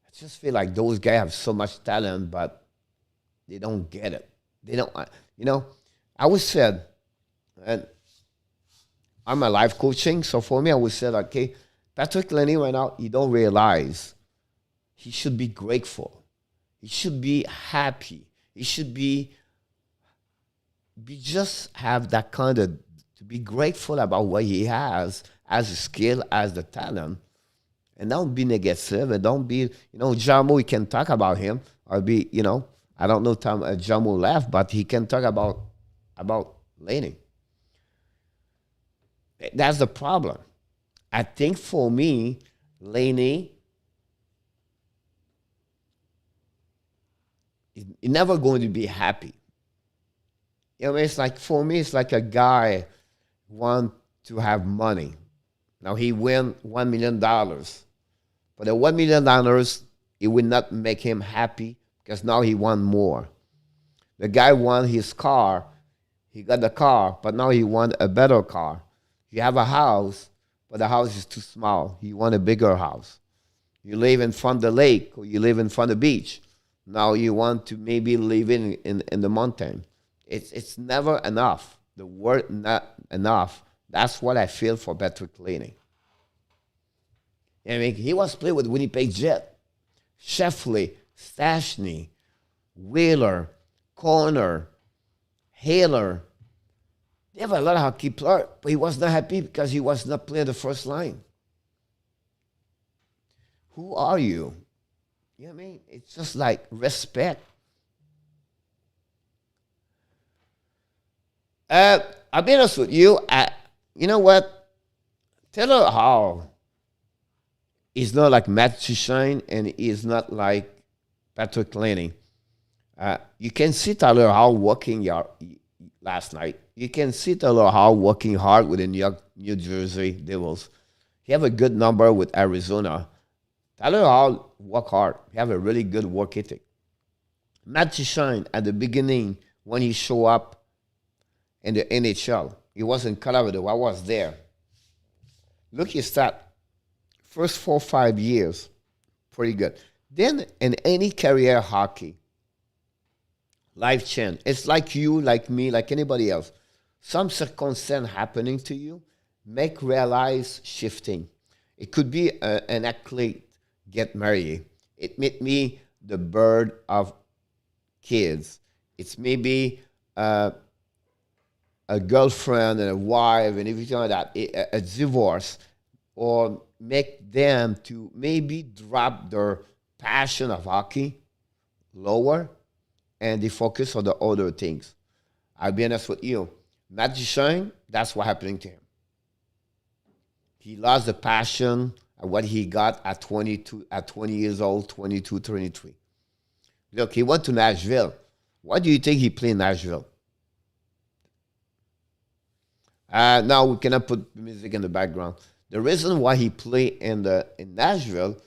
S1: I just feel like those guys have so much talent, but they don't get it. They don't, I was said, and I'm a life coaching, so for me, I would say, okay, Patrick Lenny right now, he don't realize he should be grateful. He should be happy. He should be just have that kind of to be grateful about what he has as a skill, as the talent, and don't be negative and don't be, Jamo, we can talk about him or be, I don't know time Jamo left, but he can talk about Laney. That's the problem. I think for me, Laney is never going to be happy. It's like, for me, it's like a guy want to have money. Now he win $1 million. But the $1 million, it will not make him happy because now he want more. The guy want his car. He got the car, but now he want a better car. You have a house, but the house is too small. You want a bigger house. You live in front of the lake or you live in front of the beach. Now you want to maybe live in the mountain. It's never enough. The word not enough. That's what I feel for Patrick Laney. I mean, he was playing with Winnipeg Jet, Sheffley, Stastny, Wheeler, Corner, Haler. They have a lot of hockey players, but he was not happy because he was not playing the first line. Who are you? You know what I mean? It's just like respect. I'll be honest with you. You know what? Taylor Hall is not like Matt Duchene, and he's not like Patrick Laney. You can see Taylor Hall working last night. You can see Taylor Hall working hard with the New Jersey Devils. He have a good number with Arizona. Taylor Hall work hard. He have a really good work ethic. Matt Duchene, at the beginning, when he show up in the NHL, he was in Colorado. I was there. Look his stat. First 4 or 5 years, pretty good. Then in any career hockey, life change. It's like you, like me, like anybody else. Some circumstance happening to you make realize shifting. It could be an athlete get married. It may be the birth of kids. It's maybe a girlfriend and a wife and everything like that. A divorce, or make them to maybe drop their passion of hockey lower and they focus on the other things. I'll be honest with you. Matt Duchene, that's what happening to him. He lost the passion of what he got at 22, at 20 years old, 22, 23. Look, he went to Nashville. Why do you think he played in Nashville? Now we cannot put music in the background. The reason why he played in Nashville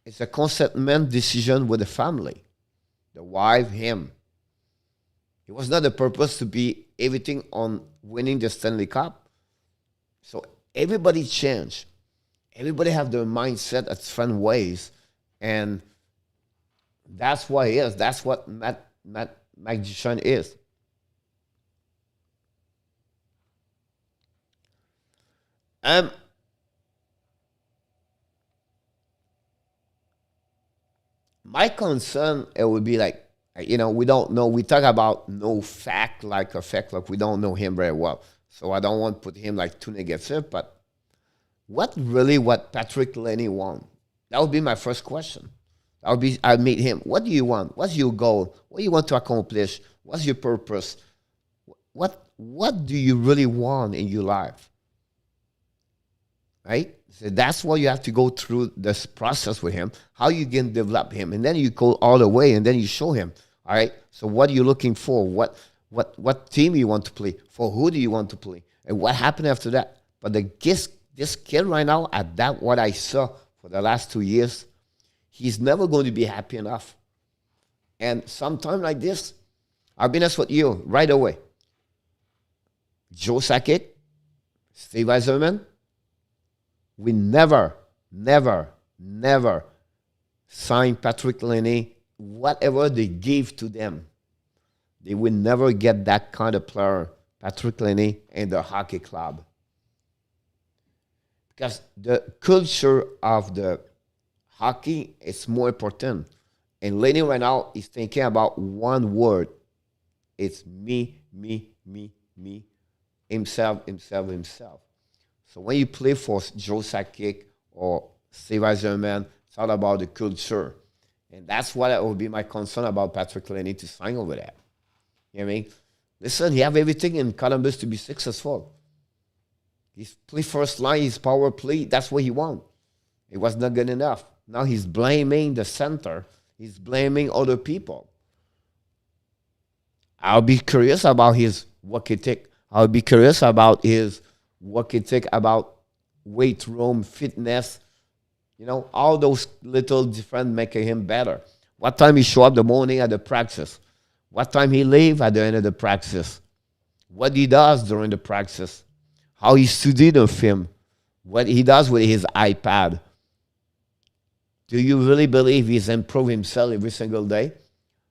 S1: is a consent decision with the family, the wife, him. It was not the purpose to be everything on winning the Stanley Cup. So everybody changed. Everybody have their mindset at different ways, and that's what he is. That's what Mike Duchene is. My concern, it would be like, we don't know. We talk about no fact like a fact, like we don't know him very well. So I don't want to put him like too negative, but what Patrick Laney want? That would be my first question. I'll meet him. What do you want? What's your goal? What do you want to accomplish? What's your purpose? What do you really want in your life? Right? So that's why you have to go through this process with him, how you can develop him. And then you go all the way and then you show him. All right. So what are you looking for? What team you want to play? For who do you want to play? And what happened after that? But this kid right now, at that what I saw for the last 2 years, he's never going to be happy enough. And sometime like this, I'll be honest with you right away. Joe Sakic, Steve Yzerman, we never sign Patrick Laney. Whatever they give to them, they will never get that kind of player, Patrick Laney, in the hockey club. Because the culture of the hockey is more important. And Lenny right now is thinking about one word. It's me, me, me, me, himself, himself, himself. So when you play for Joe Sakic or Steve Eisenman, it's all about the culture. And that's what would be my concern about Patrick Lenny to sign over there. You know what I mean? Listen, he have everything in Columbus to be successful. He's play first line, his power play, that's what he want. It was not good enough. Now he's blaming the center. He's blaming other people. I'll be curious about his work ethic. I'll be curious about his work ethic, about weight room, fitness, all those little different making him better. What time he show up the morning at the practice? What time he leave at the end of the practice? What he does during the practice? How he studied the film? What he does with his iPad? Do you really believe he's improved himself every single day?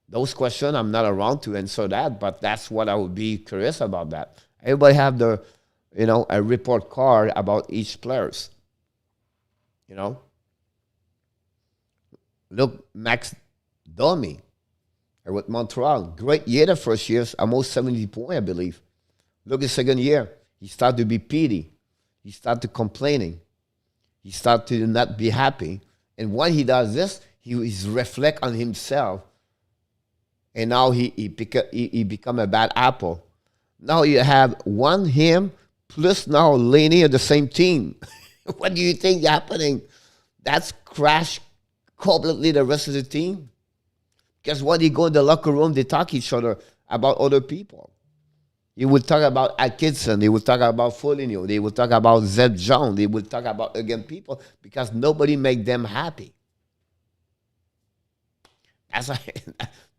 S1: Those questions, I'm not around to answer that, but that's what I would be curious about that. Everybody have a report card about each players. Look, Max Domi with Montreal. Great year the first year, almost 70 points, I believe. Look the second year. He started to be pity. He started complaining. He started to not be happy. And when he does this, he reflect on himself. And now he become a bad apple. Now you have him plus now Laney on the same team. What do you think is happening? That's crash completely the rest of the team. Because when they go in the locker room, they talk each other about other people. You will talk about Atkinson. They will talk about Foligno. They will talk about Zed John. They will talk about, again, people because nobody make them happy. That's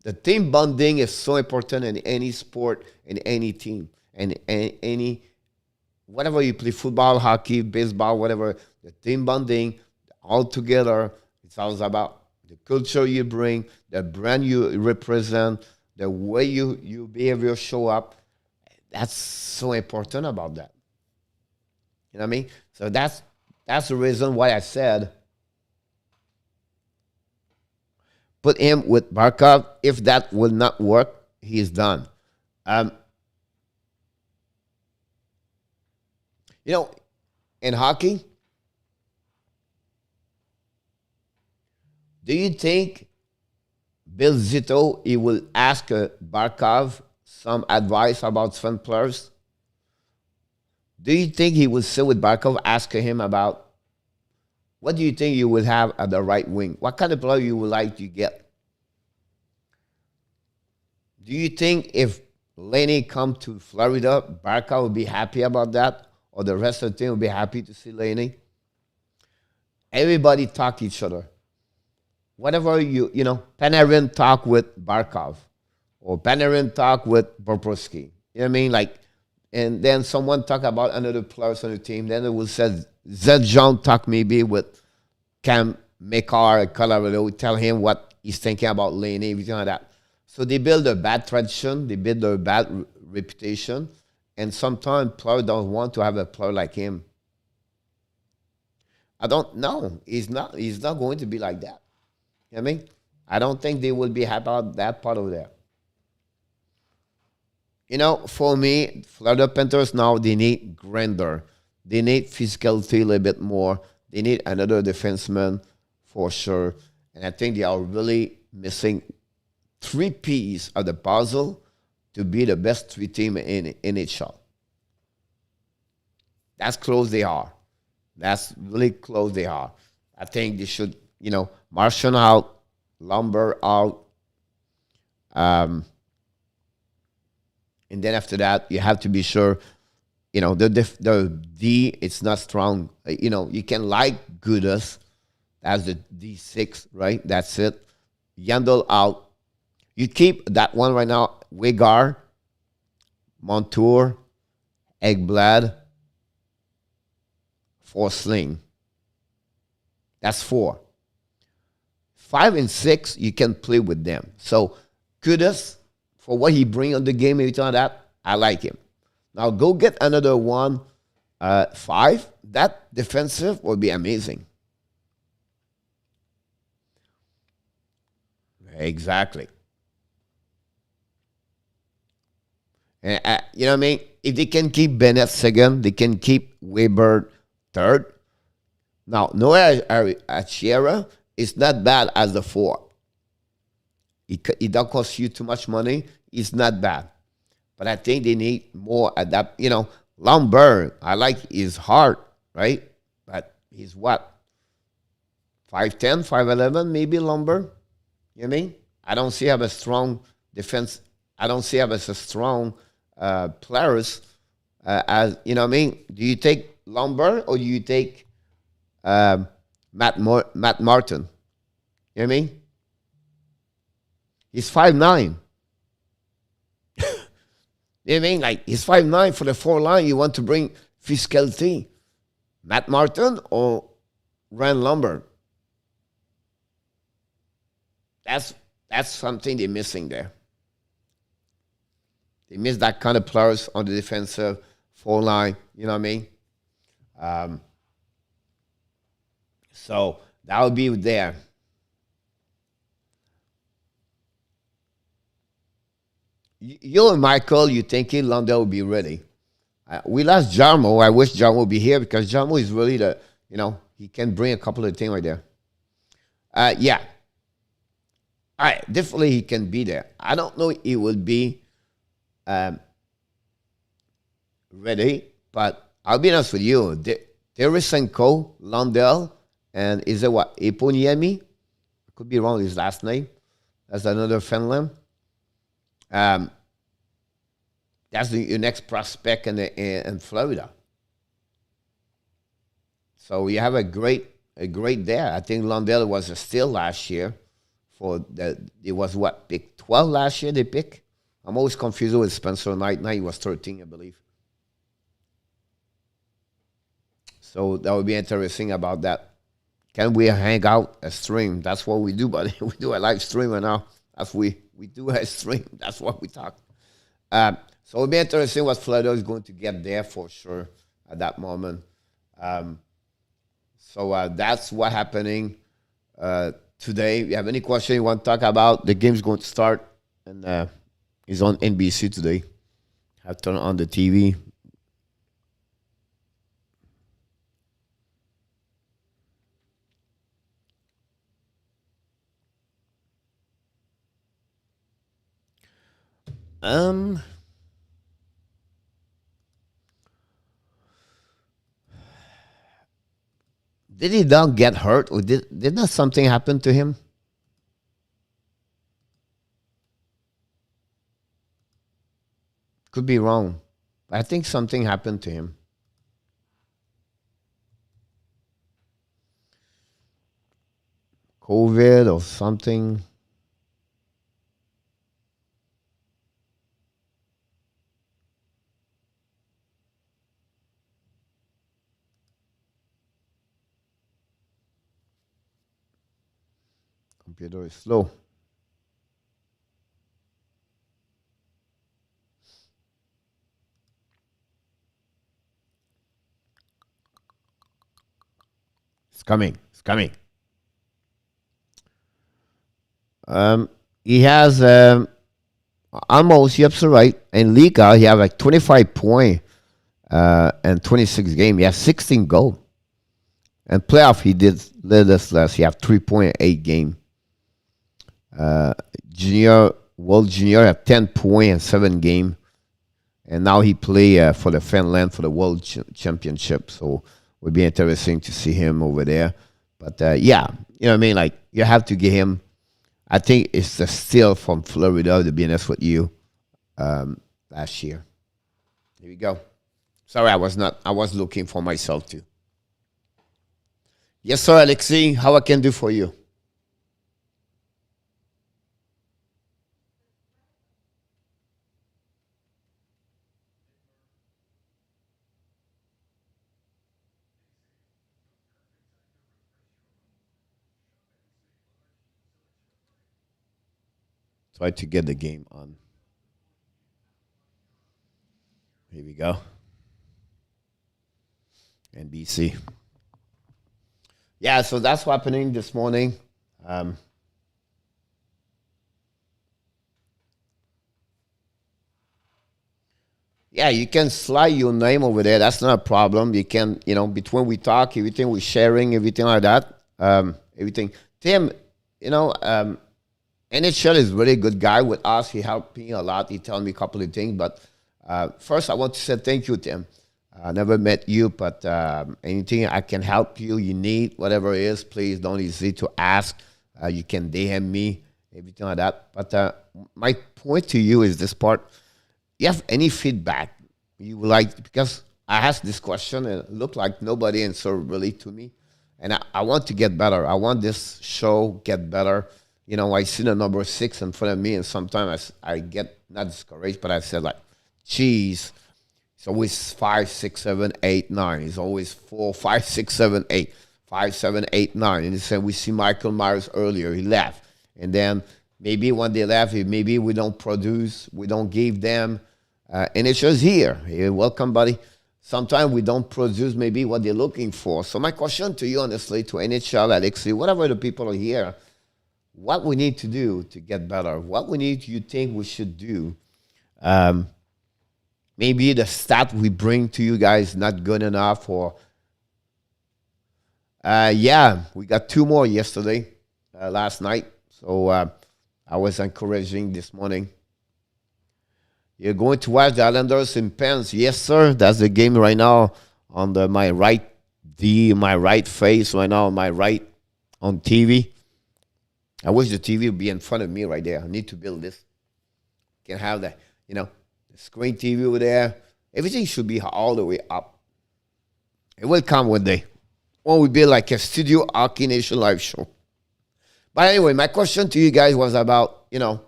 S1: the team bonding is so important in any sport, in any team, and any, whatever you play, football, hockey, baseball, whatever, the team bonding, all together, it's all about the culture you bring, the brand you represent, the way you behavior show up. That's so important about that. You know what I mean? So that's the reason why I said put him with Barkov. If that will not work, he is done. In hockey, do you think Bill Zito, he will ask Barkov some advice about fun players? Do you think he will sit with Barkov, ask him about what do you think you will have at the right wing? What kind of player you would like to get? Do you think if Laney come to Florida, Barkov will be happy about that? Or the rest of the team will be happy to see Laney? Everybody talk each other. Whatever Panarin talk with Barkov. Or Panarin talk with Bobrovsky. You know what I mean? And then someone talk about another player on the team. Then it will say Zed John talk maybe with Cam Makar at Colorado. Tell him what he's thinking about Laney, everything like that. So they build a bad tradition. They build a bad reputation. And sometimes players don't want to have a player like him. I don't know. He's not going to be like that. You know what I mean? I don't think they will be happy about that part of there. For me, Florida Panthers now, they need grander. They need physicality a little bit more. They need another defenseman for sure. And I think they are really missing 3 pieces of the puzzle to be the best 3 team in NHL. That's close they are. That's really close they are. I think they should, Martian out, Lumber out. And then after that, you have to be sure, the D, it's not strong. You can like Gudas. That's the D6, right? That's it. Yandel out. You keep that one right now. Wegar, Montour, Ekblad, Forsling. That's 4. 5 and 6, you can play with them. So, Kudos, for what he brings on the game, every time that, I like him. Now, go get another one, 5. That defensive will be amazing. Exactly. And, you know what I mean? If they can keep Bennett second, they can keep Weber third. Now, Noah Achiera is not bad as the four. It don't cost you too much money. It's not bad. But I think they need more adapt. Lombard, I like his heart, right? But he's what? 5'10", 5'11", maybe Lombard. You know what I mean? I don't see him as strong defense. I don't see him as a strong players as you know what I mean. Do you take Lombard or do you take Matt Martin? You know what I mean? He's 5'9". You know what I mean? Like he's 5'9" for the four line. You want to bring physicality, Matt Martin or Ryan Lombard? That's something they're missing there. They miss that kind of players on the defensive four line. You know what I mean? Um, so that would be there. You and Michael, you thinking London will be ready? We lost Jarmo. I wish Jarmo would be here because Jarmo is really he can bring a couple of things right there. Yeah, definitely he can be there. I don't know if he will be ready, but I'll be honest with you. Tarasenko, Lundell, and is it what? Eponiemi? I could be wrong with his last name. That's another Finland. Um, that's your next prospect in Florida. So you have a great there. I think Lundell was a steal last year. It was what, pick 12 last year they pick. I'm always confused with Spencer Knight. Now he was 13, I believe. So that would be interesting about that. Can we hang out a stream? That's what we do, buddy. We do a live stream right now. We do a stream. That's what we talk. So it'll be interesting what Florida is going to get there for sure at that moment. So that's what happening today. If you have any question you want to talk about, the game's going to start and it's on NBC today. Have to turn on the TV. Um, did he not get hurt, or did not something happen to him? Could be wrong. I think something happened to him. COVID or something. Computer is slow. It's coming. It's coming. He has almost, you're absolutely right. In Liga, he have like 25 point and 26 game. He has 16 goal. And playoff, he did little less. He have 3.8 game. World Junior have 10 point and 7 game. And now he play for the Finland for the World Championship. So it would be interesting to see him over there. But yeah, you know what I mean? Like, you have to get him. I think it's a steal from Florida, to be honest with you, last year. Here we go. Sorry, I was looking for myself too. Yes, sir, Alexei. How I can do for you? Try to get the game on. Here we go. NBC. Yeah, so that's what's happening this morning. Um, Yeah, you can slide your name over there. That's not a problem. You can, between we talk, everything we're sharing, everything like that, everything. Tim, NHL is a really good guy with us. He helped me a lot. He told me a couple of things. But first, I want to say thank you, Tim. I never met you, but anything I can help you, you need, whatever it is, please don't hesitate to ask. You can DM me, everything like that. But my point to you is this part. You have any feedback you would like, because I asked this question and it looked like nobody answered really to me. And I want to get better. I want this show get better. I see the number 6 in front of me, and sometimes I get not discouraged, but I said like, geez, it's always 5, 6, 7, 8, 9. It's always 4, 5, 6, 7, 8, 5, 7, 8, 9. And he said, we see Michael Myers earlier. He left. And then maybe when they left, maybe we don't produce, we don't give them. And it's just here. Hey, welcome, buddy. Sometimes we don't produce maybe what they're looking for. So my question to you, honestly, to NHL, Alexi, whatever the people are here, what we need to do to get better, what we need, you think we should do. Maybe the stat we bring to you guys not good enough, or yeah, we got 2 more yesterday, last night. So I was encouraging this morning. You're going to watch the Islanders in Pens. Yes, sir. That's the game right now on my right my right face right now, on my right on TV. I wish the TV would be in front of me right there. I need to build this. Can have that, the screen TV over there. Everything should be all the way up. It will come one day. When we be like a studio Hockey Nation live show. But anyway, my question to you guys was about, I'm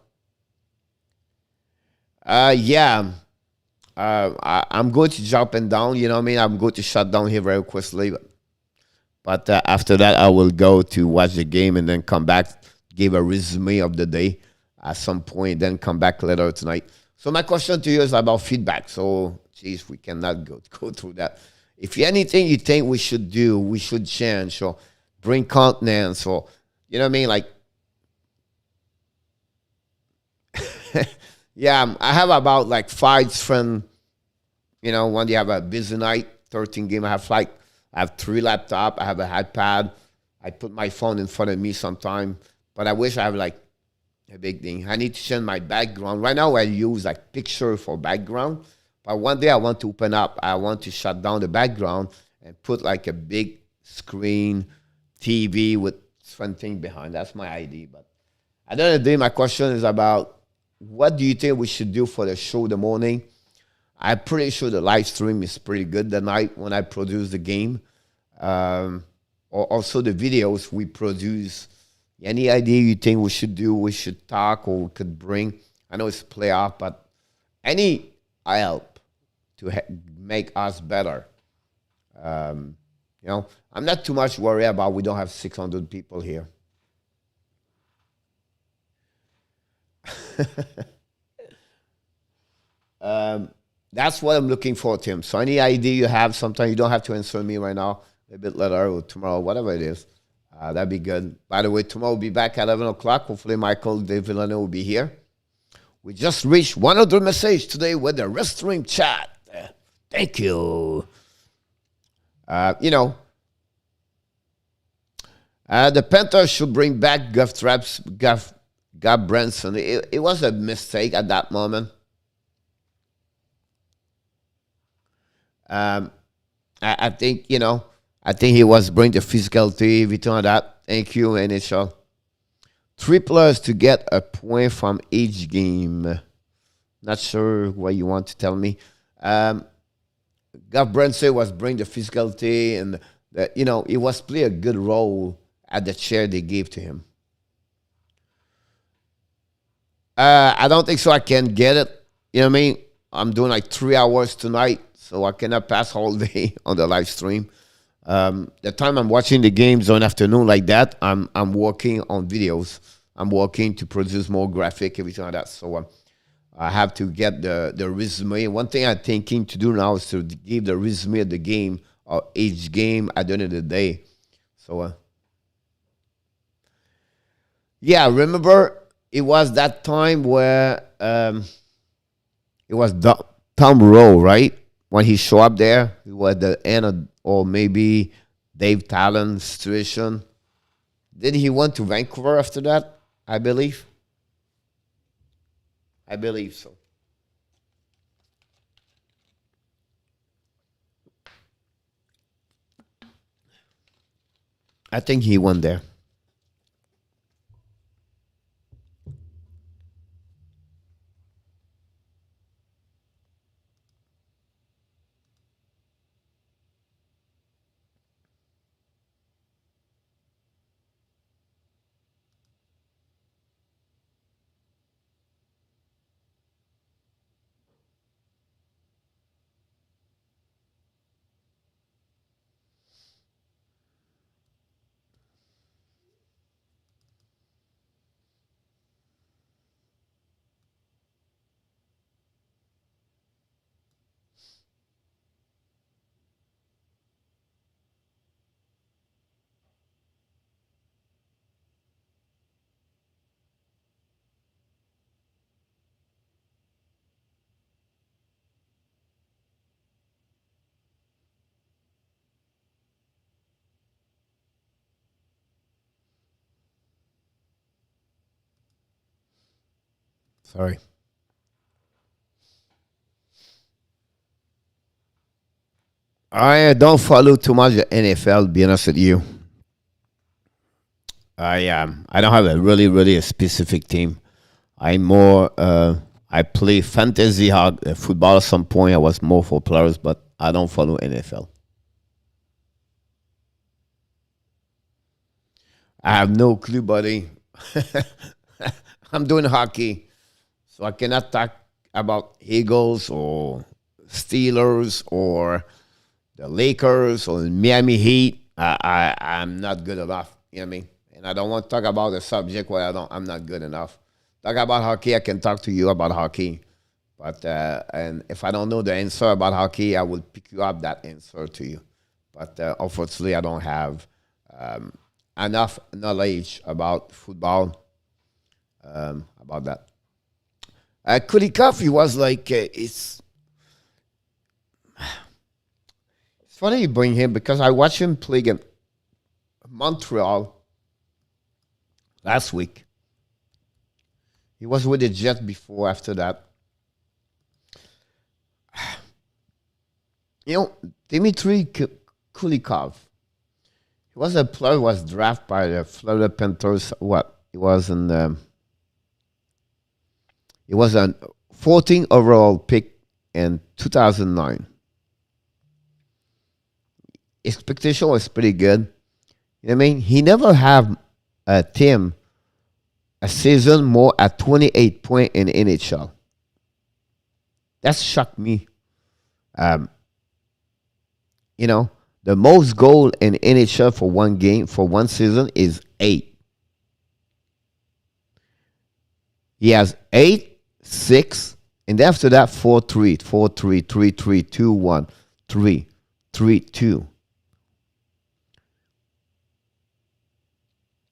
S1: going to jump and down, you know what I mean? I'm going to shut down here very quickly. But after that, I will go to watch the game and then come back, give a resume of the day at some point, then come back later tonight. So my question to you is about feedback. So, geez, we cannot go through that. If anything you think we should do, we should change or bring continents or, you know what I mean? Like, yeah, I have about like 5 different, when you have a busy night, 13 game, I have 3 laptops, I have an iPad. I put my phone in front of me sometime, but I wish I have like a big thing. I need to change my background. Right now I use like picture for background, but one day I want to open up. I want to shut down the background and put like a big screen TV with something behind. That's my idea. But at the end of the day, my question is about, what do you think we should do for the show in the morning? I'm pretty sure the live stream is pretty good the night when I produce the game. Or also the videos we produce. Any idea you think we should do, we should talk, or we could bring? I know it's playoff, but any help to make us better. I'm not too much worried about we don't have 600 people here. That's what I'm looking for, Tim. So any idea you have, sometimes you don't have to answer me right now, a bit later or tomorrow, whatever it is. That'd be good. By the way, tomorrow we'll be back at 11 o'clock. Hopefully Michael De Villano will be here. We just reached 100 messages today with the restaurant chat. Thank you. The Panthers should bring back Guff Branson. It was a mistake at that moment. I think, I think he was bringing the physicality, everything like that. Thank you, NHL. 3 players to get a point from each game. Not sure what you want to tell me. Guff Branson was bringing the physicality, and he was playing a good role at the chair they gave to him. I don't think so. I can get it. You know what I mean? I'm doing like 3 hours tonight, so I cannot pass all day on the live stream. The time I'm watching the games on afternoon like that, I'm working on videos. I'm working to produce more graphic, everything like that. So I have to get the resume. One thing I'm thinking to do now is to give the resume of the game or each game at the end of the day. So yeah, remember it was that time where it was Tom Rowe, right? When he show up there, he was at the end of, or maybe Dave Talon situation. Did he went to Vancouver after that? I believe. I believe so. I think he went there. Sorry. I don't follow too much the NFL. Be honest with you, I don't have a really a specific team. I'm more I play fantasy football at some point. I was more for players, but I don't follow NFL. I have no clue, buddy. I'm doing hockey, so I cannot talk about Eagles or Steelers or the Lakers or Miami Heat. I'm not good enough. You know what I mean? And I don't want to talk about the subject where I'm not good enough. Talk about hockey, I can talk to you about hockey. But and if I don't know the answer about hockey, I will pick you up that answer to you. But unfortunately, I don't have um, enough knowledge about football about that. Kulikov, he was like it's funny you bring him because I watched him play against Montreal last week. He was with the Jets before. After that, you know, Dmitry Kulikov. He was a player who was drafted by the Florida Panthers. What? He was a 14 overall pick in 2009. Expectation was pretty good. You know what I mean? He never have a team a season more at 28 point in NHL. That shocked me. Um, you know, the most goal in NHL for one game for one season is 8. He has 8, 6, and after that 4, 3, 4, 3, 3, 3, 2, 1, 3, 3, 2. You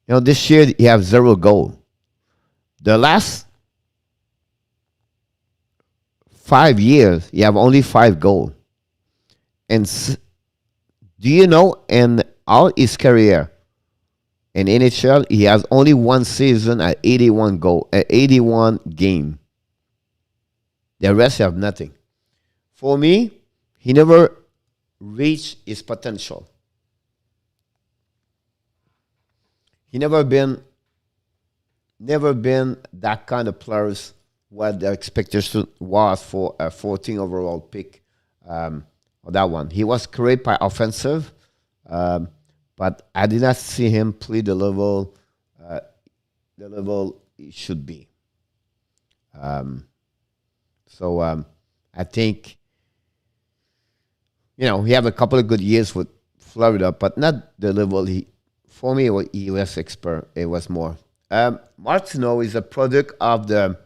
S1: know, this year he have 0 goal. The last 5 years, he have only 5 goal. And do you know, in all his career in NHL, he has only one season at 81 goal, at 81 game. The rest have nothing. For me, he never reached his potential. He never been that kind of players what the expectation was for a 14 overall pick. On that one, he was great by offensive, but I did not see him play the level he should be. So I think he have a couple of good years with Florida, but not the level he. For me, he was expert. It was more. Martineau is a product of the.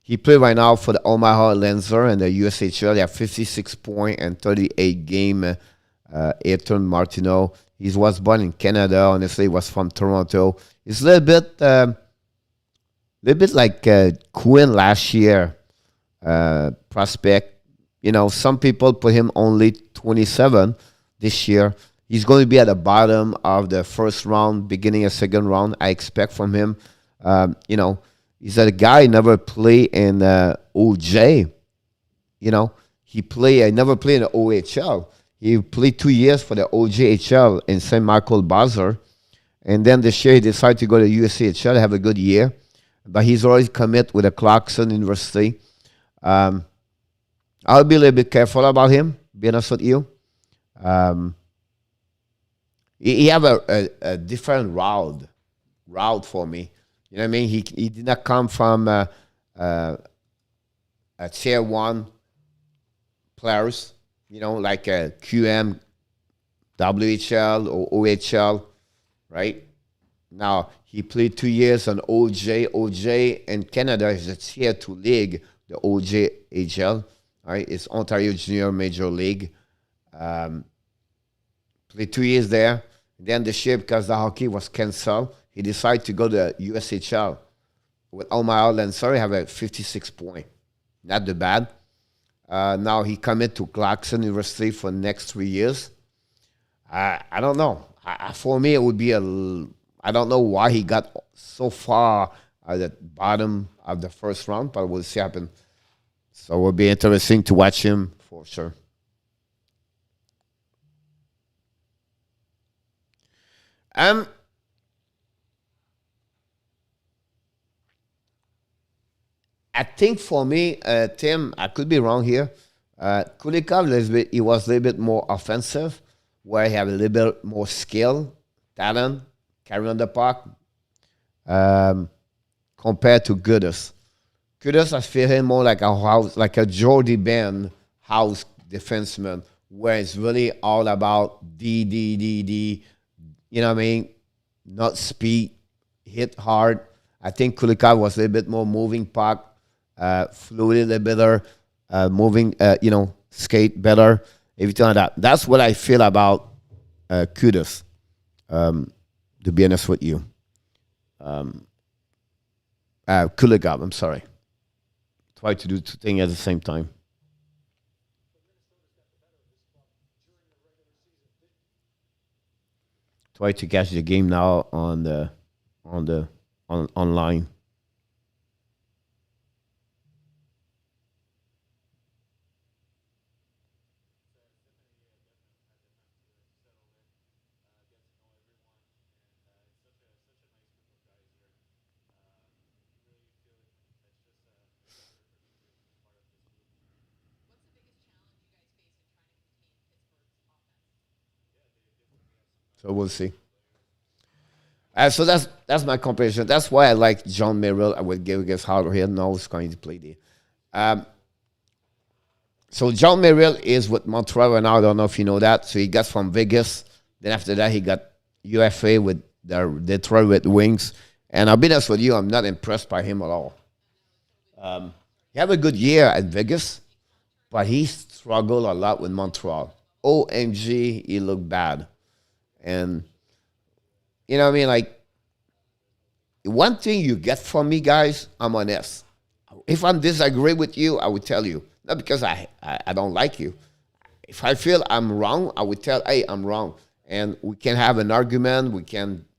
S1: He played right now for the Omaha Lancer and the USHL. They have 56 point and 38 game. Ayrton Martineau. He was born in Canada. Honestly, he was from Toronto. He's a little bit like Quinn last year. Prospect, Some people put him only 27 this year. He's going to be at the bottom of the first round, beginning of second round. I expect from him. He's a guy never played in OJ. You know, he played. I never played in the OHL. He played 2 years for the OJHL in St. Michael Buzzer, and then this year he decided to go to USCHL, have a good year, but he's already commit with the Clarkson University. Um, I'll be a little bit careful about him. Be honest with you. Um, he have a different route for me. You know what I mean? He did not come from uh, a tier one players. Like a QM, WHL or OHL, right? Now he played 2 years on OJ. OJ in Canada is a tier two league, the OJHL. Right, it's Ontario Junior Major League. Um, Played 2 years there. Then this year, because the hockey was canceled, he decided to go to USHL with Alma Island. Sorry, have a 56 point. Not the bad. Now he committed to Clarkson University for the next 3 years. I don't know. For me, it would be I don't know why he got so far at the bottom of the first round, but we'll see happen. So it will be interesting to watch him for sure. Um, I think for me, Tim, I could be wrong here. Kulikov, he was a little bit more offensive, where he had a little bit more skill, talent, carrying on the puck, um, compared to Goodus. Goodus, I feel him more like a house, like a Jordy Ben house defenseman, where it's really all about D. You know what I mean? Not speed, hit hard. I think Kulikov was a little bit more moving puck, fluid a little better, moving, skate better, everything like that. That's what I feel about Kudos, to be honest with you. Kulikov, I'm sorry. Try to do two things at the same time. Try to catch the game now on online. So we'll see. So that's my comparison. That's why I like John Merrill. I would give against Howard here. No, it's going to play there. Um, so John Merrill is with Montreal right now. I don't know if you know that. So he got from Vegas. Then after that, he got UFA with the Detroit Red Wings. And I'll be honest with you, I'm not impressed by him at all. He had a good year at Vegas, but he struggled a lot with Montreal. OMG, he looked bad. And you know what I mean? Like, one thing you get from me, guys, I'm honest. If I'm disagree with you, I would tell you. Not because I don't like you. If I feel I'm wrong, I would tell, hey, I'm wrong. And we can have an argument.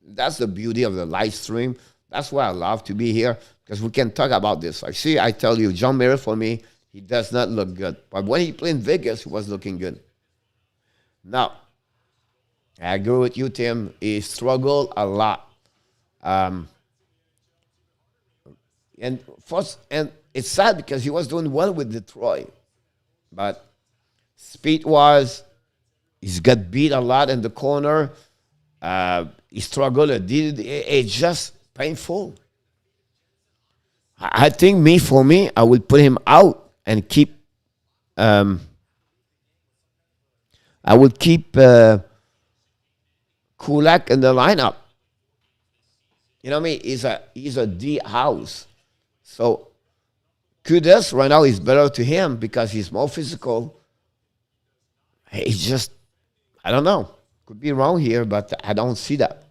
S1: That's the beauty of the live stream. That's why I love to be here, because we can talk about this. I tell you, John Mayer, for me, he does not look good. But when he played in Vegas, he was looking good. Now, I agree with you, Tim. He struggled a lot. Um, and it's sad because he was doing well with Detroit, but speed wise, he's got beat a lot in the corner. He struggled. It's just painful. I think for me, I would put him out and keep. Um, I would keep Kulak in the lineup. You know what I mean? He's a D house. So Kudos right now is better to him because he's more physical. He's just, I don't know. Could be wrong here, but I don't see that.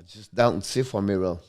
S1: just don't see for me, real.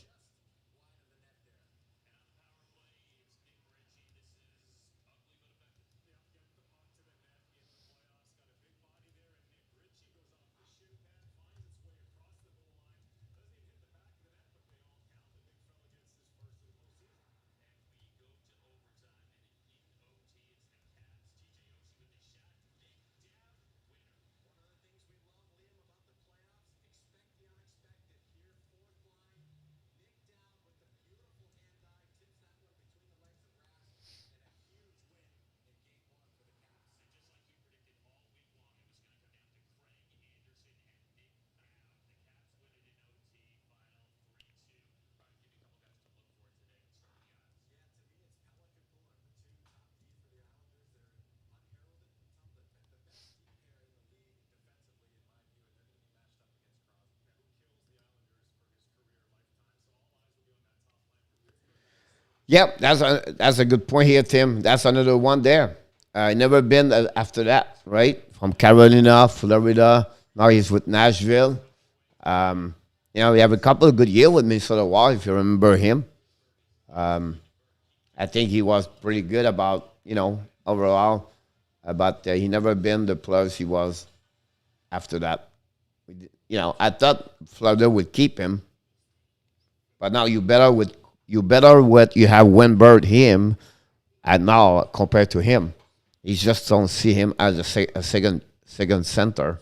S1: Yep, that's a good point here, Tim. That's another one there. Never been after that, right? From Carolina, Florida. Now he's with Nashville. Um, we have a couple of good years with Minnesota Wild, if you remember him. I think he was pretty good about, overall. But he never been the players he was after that. I thought Florida would keep him, but now you better with you have Winbird him, and now compared to him, you just don't see him as a second center.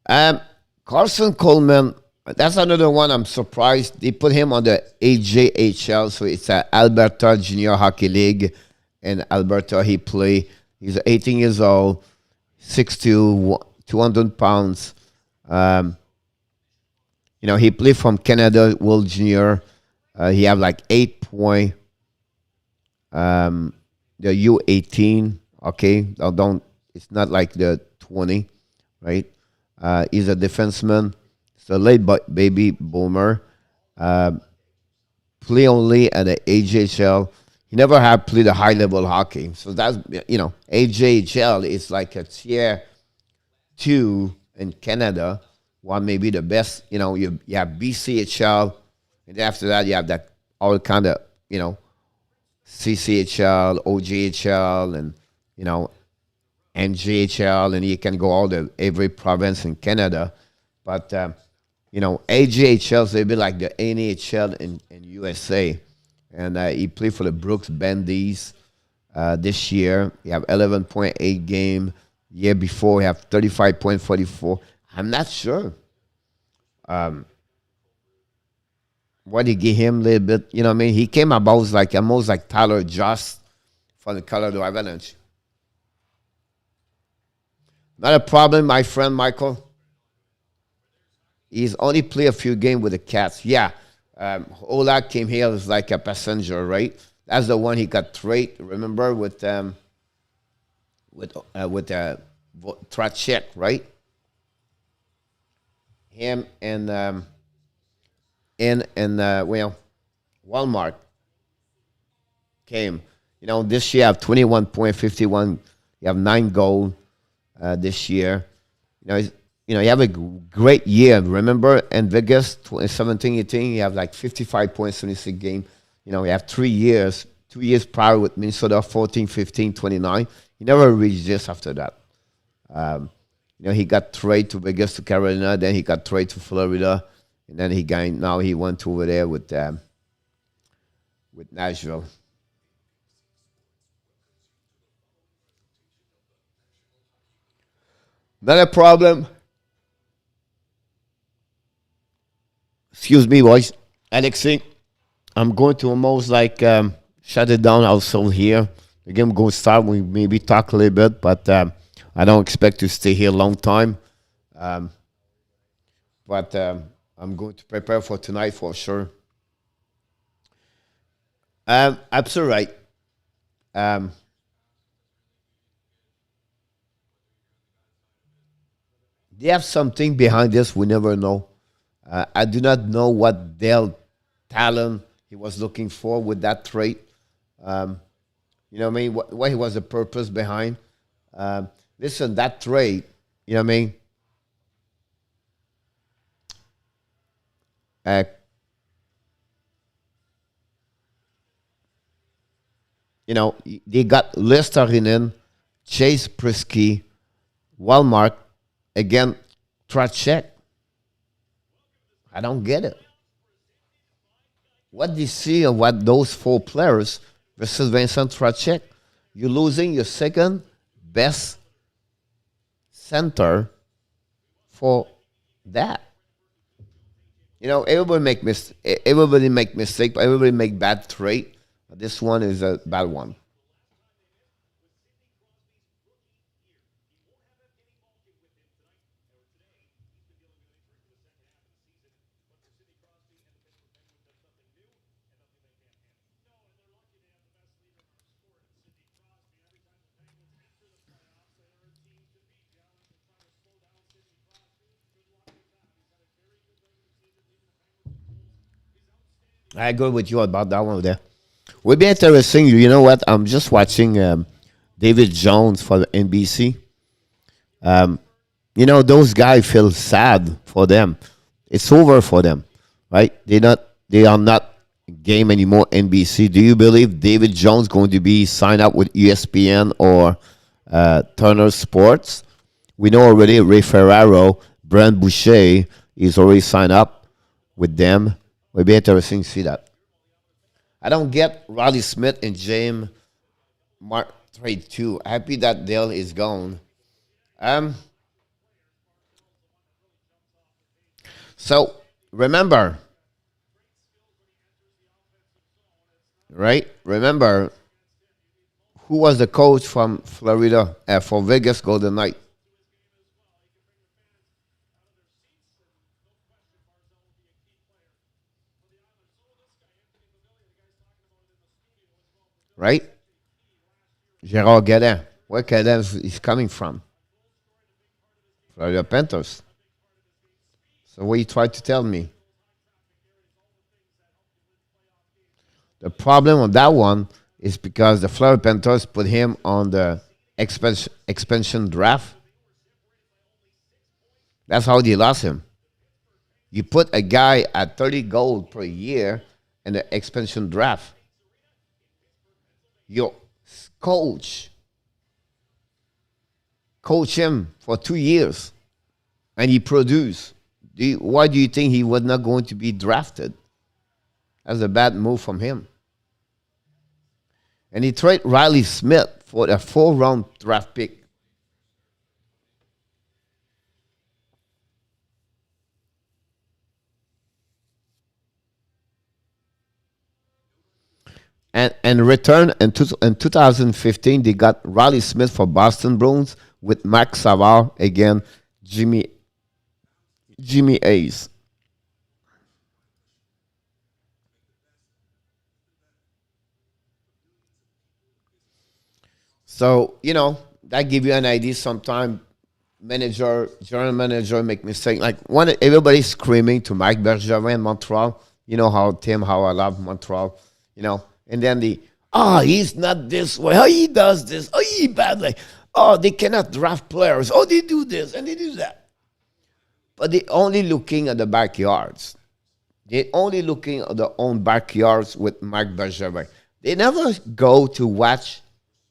S1: Um, Carson Coleman, that's another one. I'm surprised they put him on the AJHL, so it's a Alberta Junior Hockey League in Alberta. He's 18 years old, 6'2", 200 pounds. Um, he played from Canada World Junior. He have like 8 point. The U18. Okay, don't. It's not like the 20, right? He's a defenseman. He's a late baby boomer. Uh, Play only at the AJHL. He never had played a high level hockey. So that's AJHL is like a tier two in Canada. One maybe the best. You have BCHL, and after that you have that all kind of CCHL, OGHL, and you know NGHL, and you can go all the every province in Canada. But AGHL is a bit like the NHL in USA, and he played for the Brooks Bandies this year. He have 11.8 game. Year before, he have 35.44. I'm not sure what he gave him a little bit. You know what I mean? He came about like almost like Tyler Jost from the Colorado Avalanche. Not a problem, my friend Michael. He's only played a few games with the Cats. Yeah, Ola came here as like a passenger, right? That's the one he got traded. Remember with Trachek, right? Him and Walmart came. This year I have 21.51. You have 9 goals this year. You have a great year. Remember in Vegas, 2017, 18, you have like 55.76 game. You have 3 years, 2 years prior with Minnesota, 14, 15, 29. He never reached this after that. He got traded to Vegas to Carolina, then he got traded to Florida, and then now he went over there with Nashville. Not a problem. Excuse me, boys. Alexei, I'm going to almost like shut it down also here. The game going to start. We maybe talk a little bit, but I don't expect to stay here a long time. Um, but I'm going to prepare for tonight for sure. Absolutely right. Um, they have something behind this. We never know. I do not know what Dell talent he was looking for with that trade. Um, You know what I mean? What was the purpose behind? Listen, that trade, you know what I mean? Uh, they got Listerinen, Chase Prisky, Walmart, again, Tracek. I don't get it. What do you see of what those four players versus Vincent Tracek? You're losing your second best center for that. Everybody make mistake, everybody make bad trade. This one is a bad one. I agree with you about that one there. Would be interesting. You know what? I'm just watching David Jones for the NBC. Those guys feel sad for them. It's over for them, right? They are not game anymore. NBC. Do you believe David Jones going to be signed up with ESPN or Turner Sports? We know already Ray Ferraro, Brent Boucher is already signed up with them. Would be interesting to see that. I don't get Riley Smith and James Mark trade too. Happy that deal is gone. Um, so remember, right? Remember who was the coach from Florida for Vegas Golden Knight, right? Gerard Guedin. Where Guedin is coming from? Florida Panthers. So what you try to tell me? The problem on that one is because the Florida Panthers put him on the expansion draft. That's how they lost him. You put a guy at 30 gold per year in the expansion draft. Your coach coach him for 2 years and he produced. Why do you think he was not going to be drafted? That's a bad move from him. And he traded Riley Smith for a 4th-round draft pick. And in return, in 2015, they got Riley Smith for Boston Bruins with Max Savard, again, Jimmy Hayes. So, that give you an idea. Sometimes general manager make mistake. Like when everybody's screaming to Mike Bergevin in Montreal, how I love Montreal, and then he's not this way. Oh, he does this. Oh, he badly. Oh, they cannot draft players. Oh, they do this and they do that. But they only looking at the backyards. They only looking at their own backyards with Mike Bergevin. They never go to watch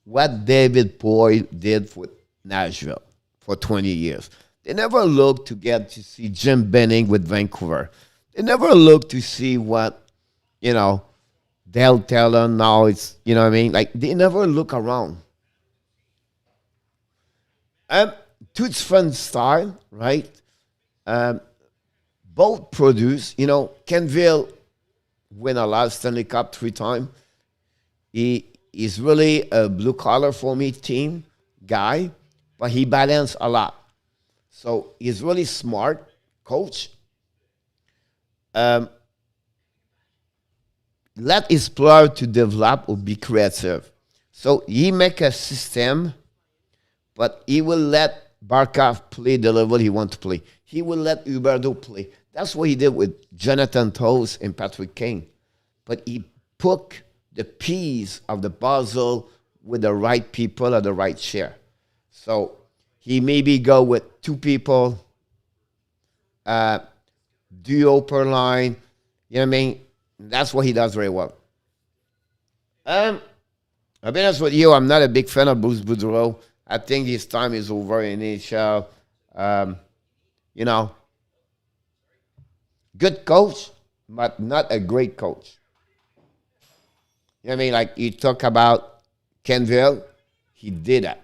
S1: what David Boyle did with Nashville for 20 years. They never look to get to see Jim Benning with Vancouver. They never look to see what, Dale Taylor now it's, what I mean? Like, they never look around. Toots fun style, right? Um, Both produce, Kenville win a lot of Stanley Cup 3 times. He is really a blue collar for me team guy, but he balanced a lot. So he's really smart coach. Um, Let his player to develop or be creative. So he make a system, but he will let Barkov play the level he want to play. He will let Huberdeau play. That's what he did with Jonathan Toews and Patrick Kane. But he put the piece of the puzzle with the right people at the right chair. So he maybe go with two people, uh, duo per line. You know what I mean? That's what he does very well. I'll be honest with you, I'm not a big fan of Bruce Boudreau. I think his time is over in NHL. Um, you know, good coach, but not a great coach. You know what I mean? Like you talk about CANVA, he did that.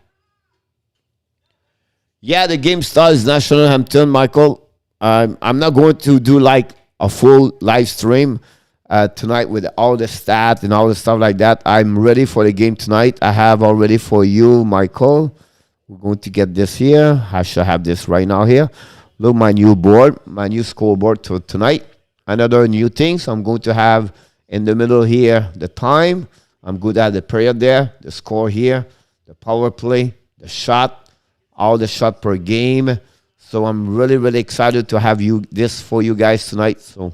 S1: Yeah, the game starts National Hampton, Michael. I'm not going to do like a full live stream tonight with all the stats and all the stuff like that. I'm ready for the game tonight. I have already for you, Michael. We're going to get this here. I should have this right now here. Look, my new board, my new scoreboard to tonight. Another new things I'm going to have in the middle here, the time. I'm good at the period there, the score here, the power play, the shot, all the shot per game. So I'm really, really excited to have you this for you guys tonight. So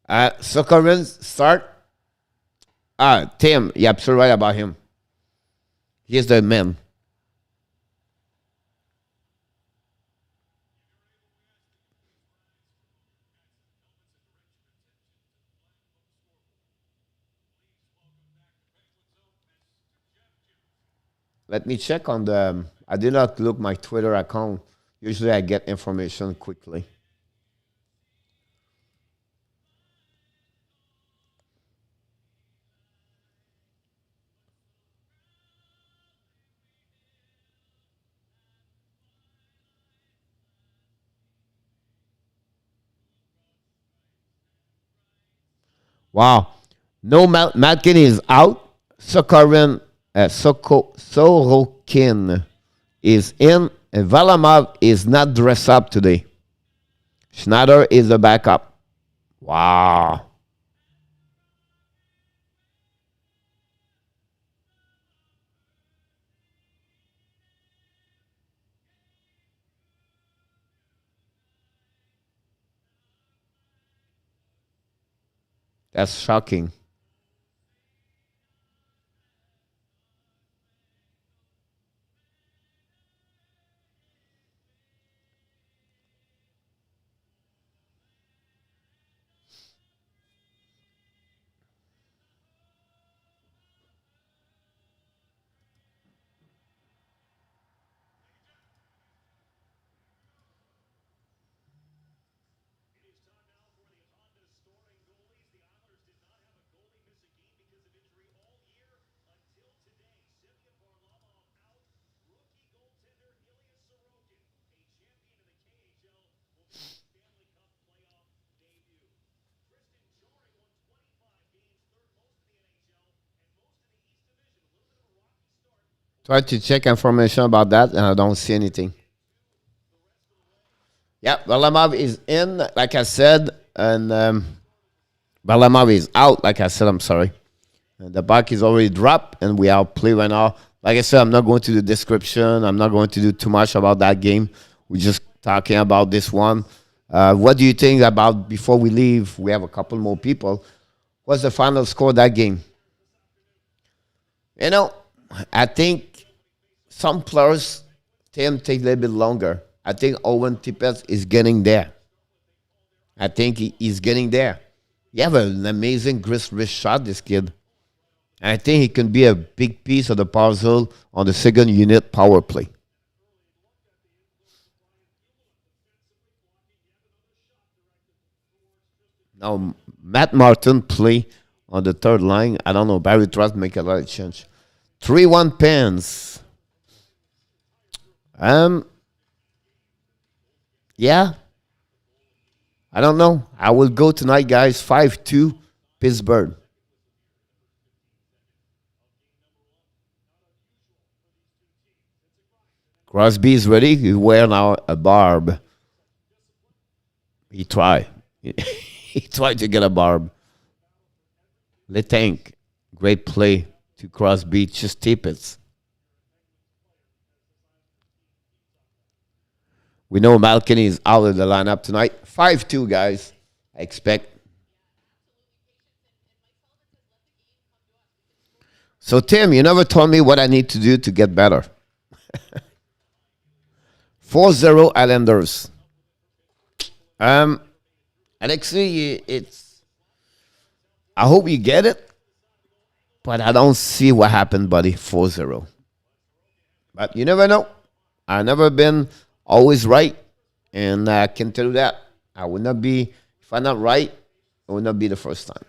S1: Sokorins start. Tim, you're absolutely right about him. He's the man. Let me check on the. I did not look my Twitter account. Usually I get information quickly. Wow. No, Malkin is out. Sorokin is in. And Valamov is not dressed up today. Schneider is the backup. Wow. That's shocking. Try to check information about that, and I don't see anything. Yeah, Valamov is in, like I said, and Valamov is out, like I said. I'm sorry. And the back is already dropped, and we are play right now. Like I said, I'm not going to do description. I'm not going to do too much about that game. We're just talking about this one. What do you think about before we leave? We have a couple more people. What's the final score of that game? You know, I think some players take a little bit longer. I think Owen Tippett is getting there. I think he's getting there. You have an amazing wrist shot, this kid. And I think he can be a big piece of the puzzle on the second unit power play. Now, Matt Martin play on the third line. I don't know. Barry Trotz make a lot of change. 3-1 Pens. Um, yeah, I don't know. I will go tonight, guys. 5-2 Pittsburgh. Crosby is ready. He wear now a barb. He tried. He tried to get a barb. Letang, great play to Crosby. Just tip it. We know Malkin is out of the lineup tonight. 5-2, guys. I expect. So, Tim, you never told me what I need to do to get better. 4-0 Islanders. Um, Alexei, it's. I hope you get it, but I don't see what happened, buddy. 4-0. But you never know. I've never been always right, and I can tell you that. I will not be, if I'm not right, it will not be the first time.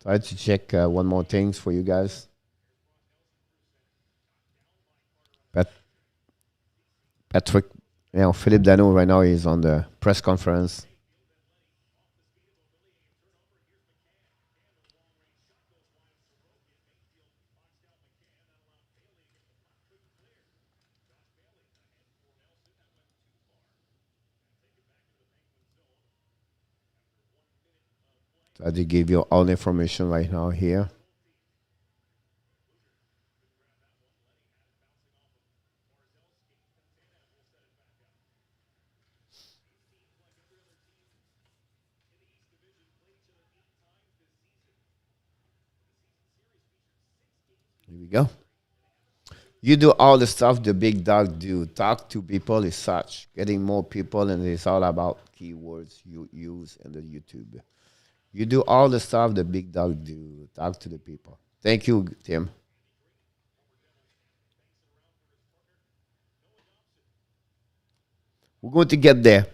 S1: Try to check one more things for you guys. Pat- Patrick, Philippe Dano right now is on the press conference. Try to give you all the information right now here. Here we go. You do all the stuff the big dog do. Talk to people is such. Getting more people, and it's all about keywords you use in the YouTube. You do all the stuff the big dog do. Talk to the people. Thank you, Tim. We're going to get there.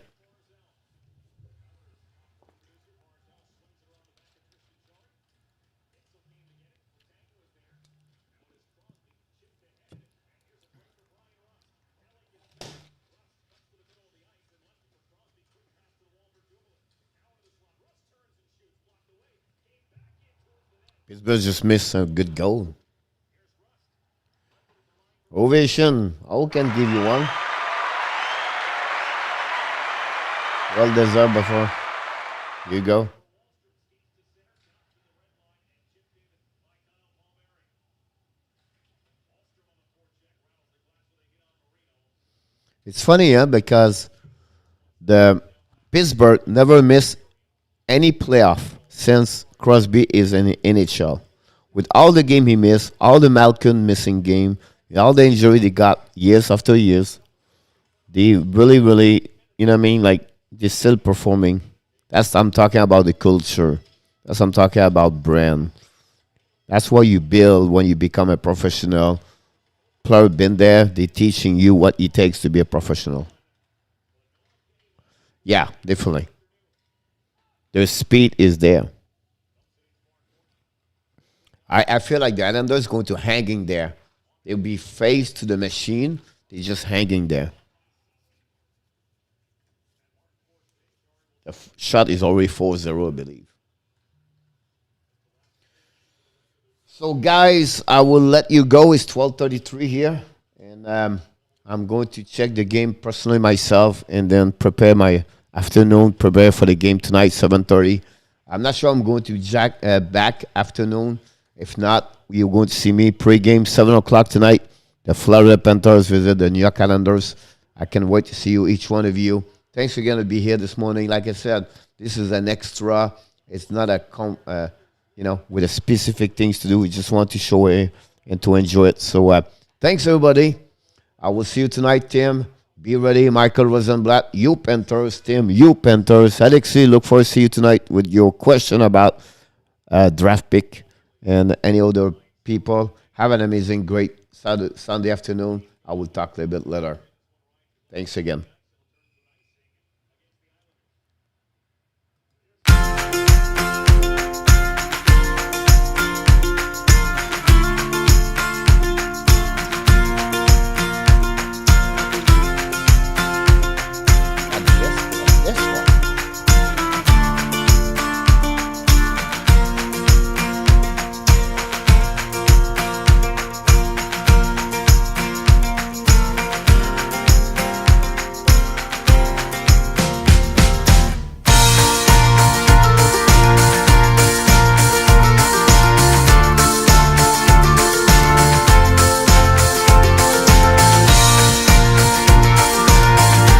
S1: Pittsburgh just missed a good goal. Ovation. I can give you one. Well deserved before. Here you go. It's funny, yeah, because the Pittsburgh never missed any playoff since Crosby is in the NHL. With all the game he missed, all the Malcolm missing game, all the injury they got years after years, they really, really, you know what I mean? Like they're still performing. That's I'm talking about the culture. That's I'm talking about brand. That's what you build when you become a professional. Player been there. They teaching you what it takes to be a professional. Yeah, definitely. Their speed is there. I feel like the Islanders going to hanging there. They'll be face to the machine. They're just hanging there. The shot is already 4-0, I believe. So, guys, I will let you go. It's 12:33 here, and I'm going to check the game personally myself, and then prepare my afternoon. Prepare for the game tonight, 7:30. I'm not sure I'm going to jack back afternoon. If not, you're going to see me pre-game 7 o'clock tonight. The Florida Panthers visit the New York Islanders. I can't wait to see you, each one of you. Thanks again to be here this morning. Like I said, this is an extra. It's not with a specific things to do. We just want to show it and to enjoy it. So thanks, everybody. I will see you tonight, Tim. Be ready, Michael Rosenblatt. You Panthers, Tim. You Panthers. Alexei, look forward to see you tonight with your question about draft pick and any other people. Have an amazing, great Sunday afternoon. I will talk a little bit later. Thanks again.